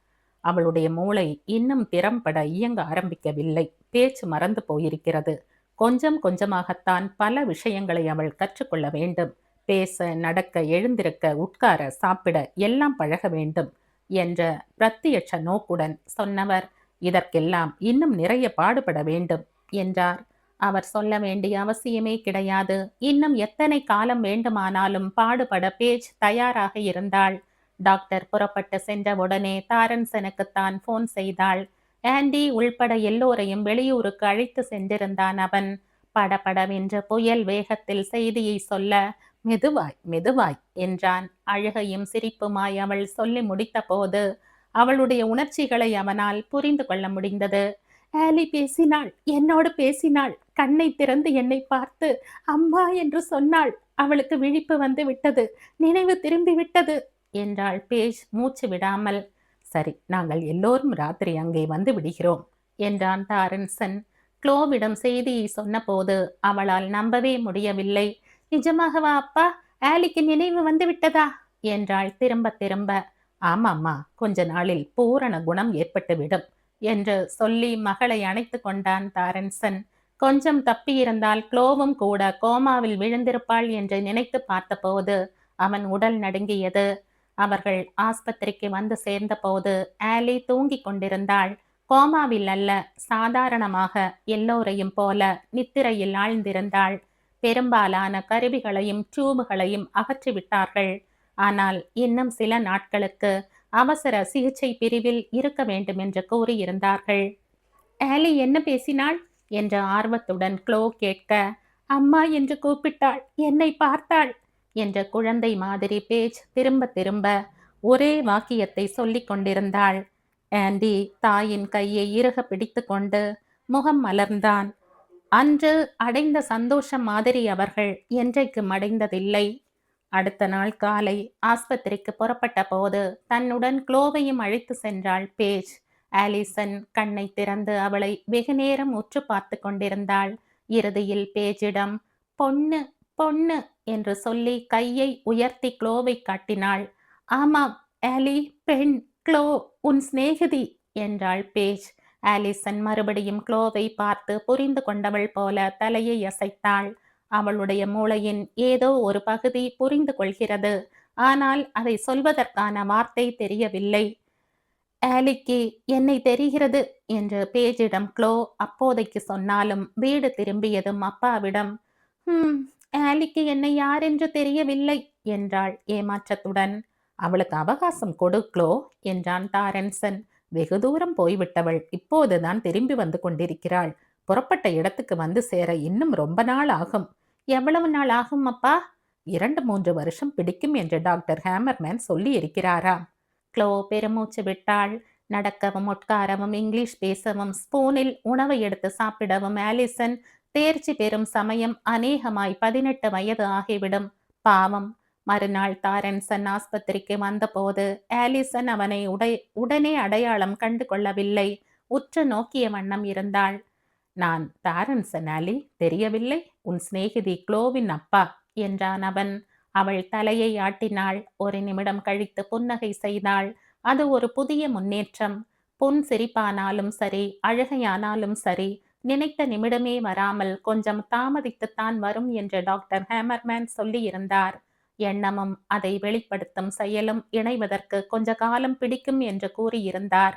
அவளுடைய மூளை இன்னும் திறம்பட இயங்க ஆரம்பிக்கவில்லை. பேச்சு மறந்து போயிருக்கிறது. கொஞ்சம் கொஞ்சமாகத்தான் பல விஷயங்களை அவள் கற்றுக்கொள்ள வேண்டும். பேச, நடக்க, எழுந்திருக்க, உட்கார, சாப்பிட எல்லாம் பழக வேண்டும் என்ற பிரத்யட்ச நோக்குடன் சொன்னவர், இதற்கெல்லாம் இன்னும் நிறைய பாடுபட வேண்டும் என்றார். அவர் சொல்ல வேண்டிய அவசியமே கிடையாது. இன்னும் எத்தனை காலம் வேண்டுமானாலும் பாடுபட பேஜ் தயாராக இருந்தாள். டாக்டர் புறப்பட்டு சென்றவுடனே தாரன்சனுக்குத்தான் போன் செய்தாள். ஆண்டி உள்பட எல்லோரையும் வெளியூருக்கு அழைத்து சென்றிருந்தான் அவன். படபடவென்று புயல் வேகத்தில் செய்தியை சொல்ல, மெதுவாய் மெதுவாய் என்றான். அழுகையும் சிரிப்புமாய் அவள் சொல்லி முடித்த போது அவளுடைய உணர்ச்சிகளை அவனால் புரிந்து கொள்ள முடிந்தது. ஆலி பேசினாள், என்னோடு பேசினாள். கண்ணை திறந்து என்னை பார்த்து அம்மா என்று சொன்னாள். அவளுக்கு விழிப்பு வந்து விட்டது, நினைவு திரும்பி விட்டது என்றாள் பேஜ் மூச்சு விடாமல். சரி, நாங்கள் எல்லோரும் ராத்திரி அங்கே வந்து விடுகிறோம் என்றான் தாரன்சன். க்ளோவிடம் செய்தியை சொன்னபோது அவளால் நம்பவே முடியவில்லை. நிஜமாகவா அப்பா? ஆலிக்கு நினைவு வந்து விட்டதா என்றாள் திரும்ப திரும்ப. ஆமாம்மா, கொஞ்ச நாளில் பூரண குணம் ஏற்பட்டுவிடும் என்று சொல்லி மகளை அணைத்து கொண்டான் தாரன்சன். கொஞ்சம் தப்பியிருந்தால் க்ளோவும் கூட கோமாவில் விழுந்திருப்பாள் என்று நினைத்து பார்த்தபோது அவன் உடல் நடுங்கியது. அவர்கள் ஆஸ்பத்திரிக்கு வந்து சேர்ந்தபோது ஆலி தூங்கிக் கொண்டிருந்தாள். கோமாவில் அல்ல, சாதாரணமாக எல்லோரையும் போல நித்திரையில் ஆழ்ந்திருந்தாள். பெரும்பாலான கருவிகளையும் டியூபுகளையும் அகற்றிவிட்டார்கள். ஆனால் இன்னும் சில நாட்களுக்கு அவசர சிகிச்சை பிரிவில் இருக்க வேண்டும் என்று கூறியிருந்தார்கள். ஆலி என்ன பேசினாள் என்ற ஆர்வத்துடன் க்ளோ கேட்க, அம்மா என்று கூப்பிட்டாள், என்னை பார்த்தாள் என்ற குழந்தை மாதிரி பேஜ் திரும்ப திரும்ப ஒரே வாக்கியத்தை சொல்லிக் கொண்டிருந்தாள். ஆண்டி தாயின் கையை இறுக பிடித்து கொண்டு முகம் மலர்ந்தான். அன்று அடைந்த சந்தோஷம் மாதிரி அவர்கள் என்றைக்கும் அடைந்ததில்லை. அடுத்த நாள் காலை ஆஸ்பத்திரிக்கு புறப்பட்ட போது தன்னுடன் க்ளோவையும் அழைத்து சென்றாள் பேஜ். ஆலிசன் கண்ணை திறந்து அவளை வெகு நேரம் உற்று பார்த்து கொண்டிருந்தாள். இறுதியில் பேஜிடம் பொண்ணு பொண்ணு என்று சொல்லி கையை உயர்த்தி க்ளோவை காட்டினாள். ஆமாம் ஆலி, பெண், க்ளோ உன் சிநேகிதி என்றாள் பேஜ். ஆலிசன் மறுபடியும் க்ளோவை பார்த்து புரிந்து கொண்டவள் போல தலையை அசைத்தாள். அவளுடைய மூளையின் ஏதோ ஒரு பகுதி புரிந்து கொள்கிறது. ஆனால் அதை சொல்வதற்கான வார்த்தை தெரியவில்லை. ஆலிக்கு என்னை தெரிகிறது என்று பேஜிடம் க்ளோ அப்போதைக்கு சொன்னாலும் வீடு திரும்பியதும் அப்பாவிடம் ஆலிக்கு என்னை யாரென்று தெரியவில்லை என்றாள் ஏமாற்றத்துடன். அவளுக்கு அவகாசம் கொடு க்ளோ என்றான் டாரன்சன். வெகு தூரம் போய்விட்டவள் இப்போதுதான் திரும்பி வந்து கொண்டிருக்கிறாள். புறப்பட்ட இடத்துக்கு வந்து சேர இன்னும் ரொம்ப நாள் ஆகும். எவ்வளவு நாள் ஆகும் அப்பா? 2-3 வருஷம் பிடிக்கும் என்று டாக்டர் ஹேமர்மேன் சொல்லி இருக்கிறாராம். க்ளோ பெருமூச்சு விட்டாள். நடக்கவும் உட்காரவும் இங்கிலீஷ் பேசவும் ஸ்பூனில் உணவை எடுத்து சாப்பிடவும் ஆலிசன் தேர்ச்சி பெறும் சமயம் அநேகமாய் 18 வயது ஆகிவிடும். பாவம். மறுநாள் டாரன்சன் ஆஸ்பத்திரிக்கு வந்தபோது ஆலிசன் அவனை உடனே அடையாளம் கண்டு கொள்ளவில்லை. உற்று நோக்கிய வண்ணம் இருந்தாள். நான் டாரன்சன் ஆலி, தெரியவில்லை? உன் சிநேகிதி க்ளோவின் அப்பா என்றான் அவன். அவள் தலையை ஆட்டினாள். ஒரு நிமிடம் கழித்து புன்னகை செய்தாள். அது ஒரு புதிய முன்னேற்றம். பொன் சிரிப்பானாலும் சரி, அழுகையானாலும் சரி, நினைத்த நிமிடமே வராமல் கொஞ்சம் தாமதித்துத்தான் வரும் என்று டாக்டர் ஹேமர்மேன் சொல்லியிருந்தார். எண்ணமும் அதை வெளிப்படுத்தும் செயலும் இணைவதற்கு கொஞ்ச காலம் பிடிக்கும் என்று கூறியிருந்தார்.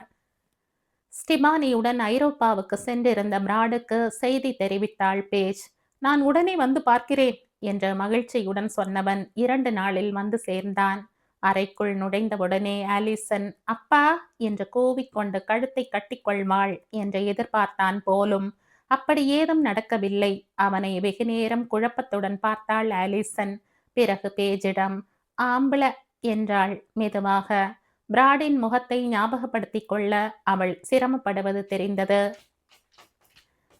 ஸ்டிபானியுடன் ஐரோப்பாவுக்கு சென்றிருந்த பிராடுக்கு செய்தி தெரிவித்தாள் பேஜ். நான் உடனே வந்து பார்க்கிறேன் என்ற மகிழ்ச்சியுடன் சொன்னவன் 2 நாளில் வந்து சேர்ந்தான். அறைக்குள் நுழைந்தவுடனே ஆலிசன் அப்பா என்று கூவிக்கொண்டு கழுத்தை கட்டிக்கொள்வாள் என்று எதிர்பார்த்தான் போலும். அப்படி ஏதும் நடக்கவில்லை. அவனை வெகுநேரம் குழப்பத்துடன் பார்த்தாள் ஆலிசன். பிறகு பேஜிடம் ஆம்பள என்றாள் மெதுவாக. பிராடின் முகத்தை ஞாபகப்படுத்திக் கொள்ள அவள் சிரமப்படுவது தெரிந்தது.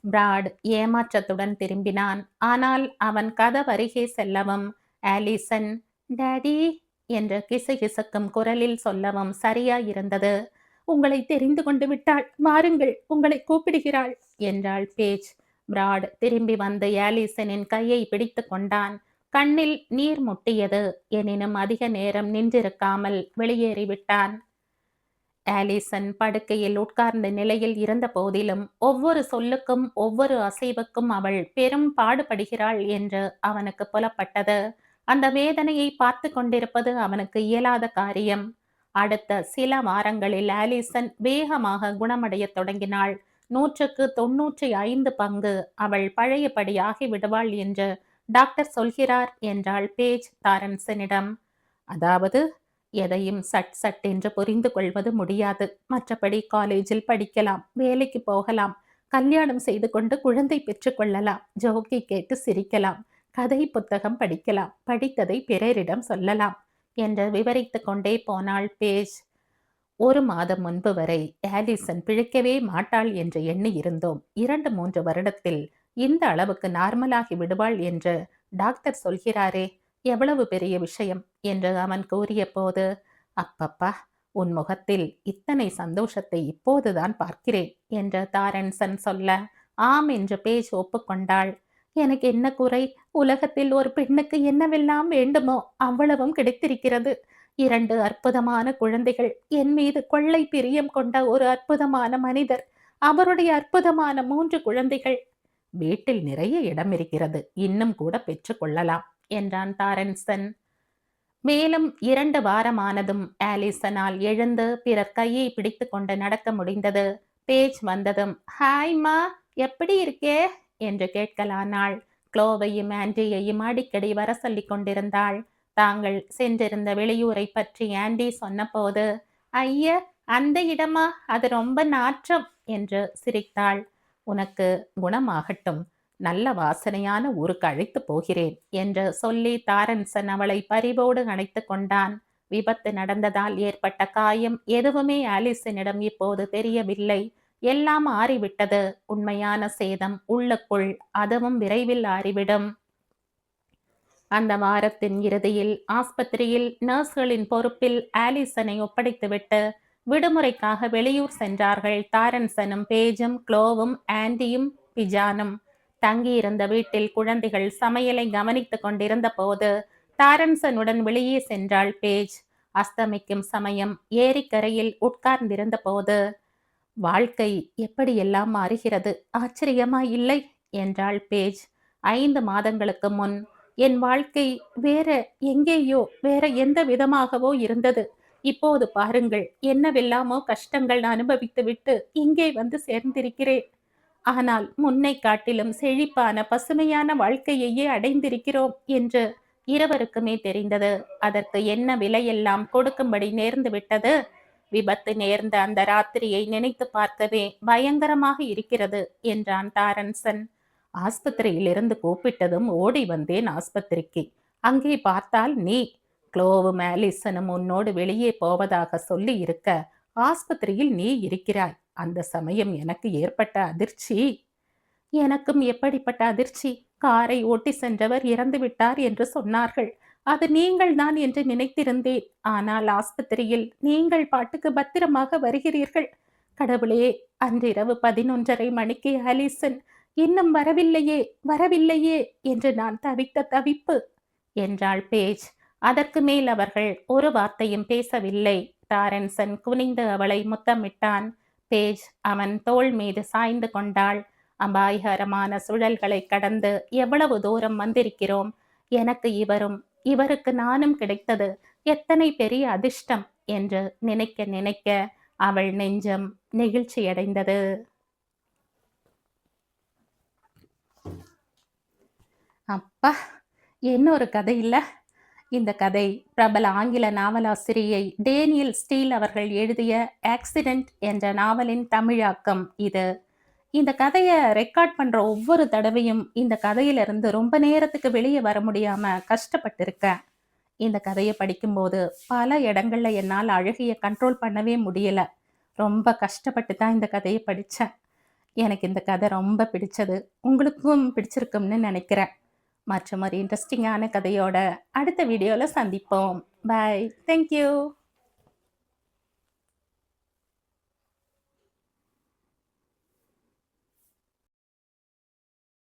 பிராட் ஏமாற்றத்துடன் திரும்பினான். ஆனால் அவன் கதவருகே செல்லவும் ஆலிசன் டாடி என்ற கிசுகிசுக்கும் குரலில் சொல்லவும் சரியாயிருந்தது. உங்களை தெரிந்து கொண்டு விட்டாள், வாருங்கள், உங்களை கூப்பிடுகிறாள் என்றாள் பேஜ். பிராட் திரும்பி வந்து ஆலிசனின் கையை பிடித்து கொண்டான். கண்ணில் நீர் முட்டியது. எனினும் அதிக நேரம் நின்றிருக்காமல் வெளியேறிவிட்டான். ஆலிசன் படுக்கையில் உட்கார்ந்த நிலையில் இருந்த போதிலும் ஒவ்வொரு சொல்லுக்கும் ஒவ்வொரு அசைவுக்கும் அவள் பெரும் பாடுபடுகிறாள் என்று அவனுக்கு புலப்பட்டது. அந்த வேதனையை பார்த்து கொண்டிருப்பது அவனுக்கு இயலாத காரியம். அடுத்த சில வாரங்களில் ஆலிசன் வேகமாக குணமடைய தொடங்கினாள். 100க்கு 95 பங்கு அவள் பழையபடி ஆகிவிடுவாள் என்று டாக்டர் சொல்கிறார் என்றாள் பேஜ் டாரன்சனிடம். அதாவது எதையும் சட் சட் என்று புரிந்து கொள்வது முடியாது. மற்றபடி காலேஜில் படிக்கலாம், வேலைக்கு போகலாம், கல்யாணம் செய்து கொண்டு குழந்தை பெற்றுக்கொள்ளலாம், ஜோக்கை கேட்டு சிரிக்கலாம், கதை புத்தகம் படிக்கலாம், படித்ததை பிறரிடம் சொல்லலாம் என்று விவரித்து கொண்டே போனாள் பேஜ். 1 மாதம் முன்பு வரை ஆலிசன் பிழைக்கவே மாட்டாள் என்று எண்ணி இருந்தோம். 2-3 வருடத்தில் இந்த அளவுக்கு நார்மலாகி விடுவாள் என்று டாக்டர் சொல்கிறாரே, எவ்வளவு பெரிய விஷயம் என்று அவன் கூறிய போது, அப்பப்பா, உன் முகத்தில் இத்தனை சந்தோஷத்தை இப்போதுதான் பார்க்கிறேன் என்று டாரன்சன் சொல்ல, ஆம் என்று பேஜ் ஒப்புக்கொண்டாள். எனக்கு என்ன குறை? உலகத்தில் ஒரு பெண்ணுக்கு என்னவெல்லாம் வேண்டுமோ அவ்வளவும் கிடைத்திருக்கிறது. 2 அற்புதமான குழந்தைகள், என் மீது கொள்ளை பிரியம் கொண்ட ஒரு அற்புதமான மனிதர், அவருடைய அற்புதமான 3 குழந்தைகள். வீட்டில் நிறைய இடம் இருக்கிறது, இன்னும் கூட பெற்றுக்கொள்ளலாம் என்றான் டாரன்சன். மேலும் 2 வாரமானதும் ஆலிசனால் எழுந்து பிறர் கையை பிடித்து கொண்டு நடக்க முடிந்தது. பேஜ் வந்ததும் ஹாய்மா, எப்படி இருக்கே என்று கேட்கலானாள். க்ளோவையும் ஆண்டியையும் அடிக்கடி வர சொல்லி கொண்டிருந்தாள். தாங்கள் சென்றிருந்த வெளியூரை பற்றி ஆண்டி சொன்னபோது, ஐய, அந்த இடமா, அது ரொம்ப நாற்றம் என்று சிரித்தாள். உனக்கு குணமாகட்டும், நல்ல வாசனையான ஊருக்கு அழைத்து போகிறேன் என்று சொல்லி டாரன்சன் அவளை பரிவோடு அணைத்து கொண்டான். விபத்து நடந்ததால் ஏற்பட்ட காயம் எதுவுமே ஆலிசனிடம் இப்போது தெரியவில்லை. எல்லாம் ஆறிவிட்டது. உண்மையான சேதம் உள்ளுக்குள், அதுவும் விரைவில் ஆறிவிடும். அந்த வாரத்தின் இறுதியில் ஆஸ்பத்திரியில் நர்ஸ்களின் பொறுப்பில் ஆலிசனை ஒப்படைத்துவிட்டு விடுமுறைக்காக வெளியூர் சென்றார்கள் டாரன்சனும் பேஜும் க்ளோவும் ஆண்டியும் பிஜானும். தங்கியிருந்த வீட்டில் குழந்தைகள் சமையலை கவனித்துக் கொண்டிருந்த போது டாரன்சனுடன் வெளியே சென்றாள் பேஜ். அஸ்தமிக்கும் சமயம் ஏரிக்கரையில் உட்கார்ந்திருந்த போது, வாழ்க்கை எப்படியெல்லாம் மாறுகிறது, ஆச்சரியமா இல்லை என்றாள் பேஜ். 5 மாதங்களுக்கு முன் என் வாழ்க்கை வேற எங்கேயோ, வேற எந்த விதமாகவோ இருந்தது. இப்போது பாருங்கள், என்னவெல்லாமோ கஷ்டங்கள் அனுபவித்துவிட்டு இங்கே வந்து சேர்ந்திருக்கிறேன். ஆனால் முன்னை காட்டிலும் செழிப்பான பசுமையான வாழ்க்கையையே அடைந்திருக்கிறோம் என்று இருவருக்குமே தெரிந்தது. அதற்கு என்ன விலையெல்லாம் கொடுக்கும்படி நேர்ந்து விட்டது. விபத்து நேர்ந்த அந்த ராத்திரியை நினைத்து பார்க்கவே பயங்கரமாக இருக்கிறது என்றான் தாரன்சன். ஆஸ்பத்திரியிலிருந்து கூப்பிட்டதும் ஓடி வந்தேன் ஆஸ்பத்திரிக்கு. அங்கே பார்த்தால் நீ க்ளோவும் ஆலிசனும் உன்னோடு வெளியே போவதாக சொல்லி இருக்க ஆஸ்பத்திரியில் நீ இருக்கிறாய். அந்த சமயம் எனக்கு ஏற்பட்ட அதிர்ச்சி. எனக்கும் எப்படிப்பட்ட அதிர்ச்சி! காரை ஓட்டி சென்றவர் இறந்து விட்டார் என்று சொன்னார்கள். அது நீங்கள் தான் என்று நினைத்திருந்தேன். ஆனால் ஆஸ்பத்திரியில் நீங்கள் பாட்டுக்கு பத்திரமாக வருகிறீர்கள். கடவுளே! அன்றிரவு 11:30 மணிக்கு ஆலிசன் இன்னும் வரவில்லையே வரவில்லையே என்று நான் தவித்த தவிப்பு என்றாள் பேஜ். அதற்கு மேல் அவர்கள் ஒரு வார்த்தையும் பேசவில்லை. டாரன்சன் குனிந்து அவளை முத்தமிட்டான். பேஜ் அவன் தோள் மீது சாய்ந்து கொண்டாள். அபாயகரமான சுழல்களை கடந்து எவ்வளவு தூரம் வந்திருக்கிறோம். எனக்கு இவரும் இவருக்கு நானும் கிடைத்தது எத்தனை பெரிய அதிர்ஷ்டம் என்று நினைக்க நினைக்க அவள் நெஞ்சம் நெகிழ்ச்சியடைந்தது. அப்பா, இன்னொரு கதை இல்ல. இந்த கதை பிரபல ஆங்கில நாவலாசிரியை டேனியல் ஸ்டீல் அவர்கள் எழுதிய ஆக்சிடென்ட் என்ற நாவலின் தமிழாக்கம் இது. இந்த கதையை ரெக்கார்ட் பண்ற ஒவ்வொரு தடவையும் இந்த கதையிலிருந்து ரொம்ப நேரத்துக்கு வெளியே வர முடியாம கஷ்டப்பட்டிருக்கேன். இந்த கதையை படிக்கும்போது பல இடங்கள்ல என்னால் அழுகையை கண்ட்ரோல் பண்ணவே முடியல. ரொம்ப கஷ்டப்பட்டு தான் இந்த கதையை படித்தேன். எனக்கு இந்த கதை ரொம்ப பிடிச்சது. உங்களுக்கும் பிடிச்சிருக்கும்னு நினைக்கிறேன். மற்றும் ஒரு இன்ட்ரெஸ்டிங்கான கதையோட அடுத்த வீடியோவில் சந்திப்போம். பாய். தேங்க்யூ.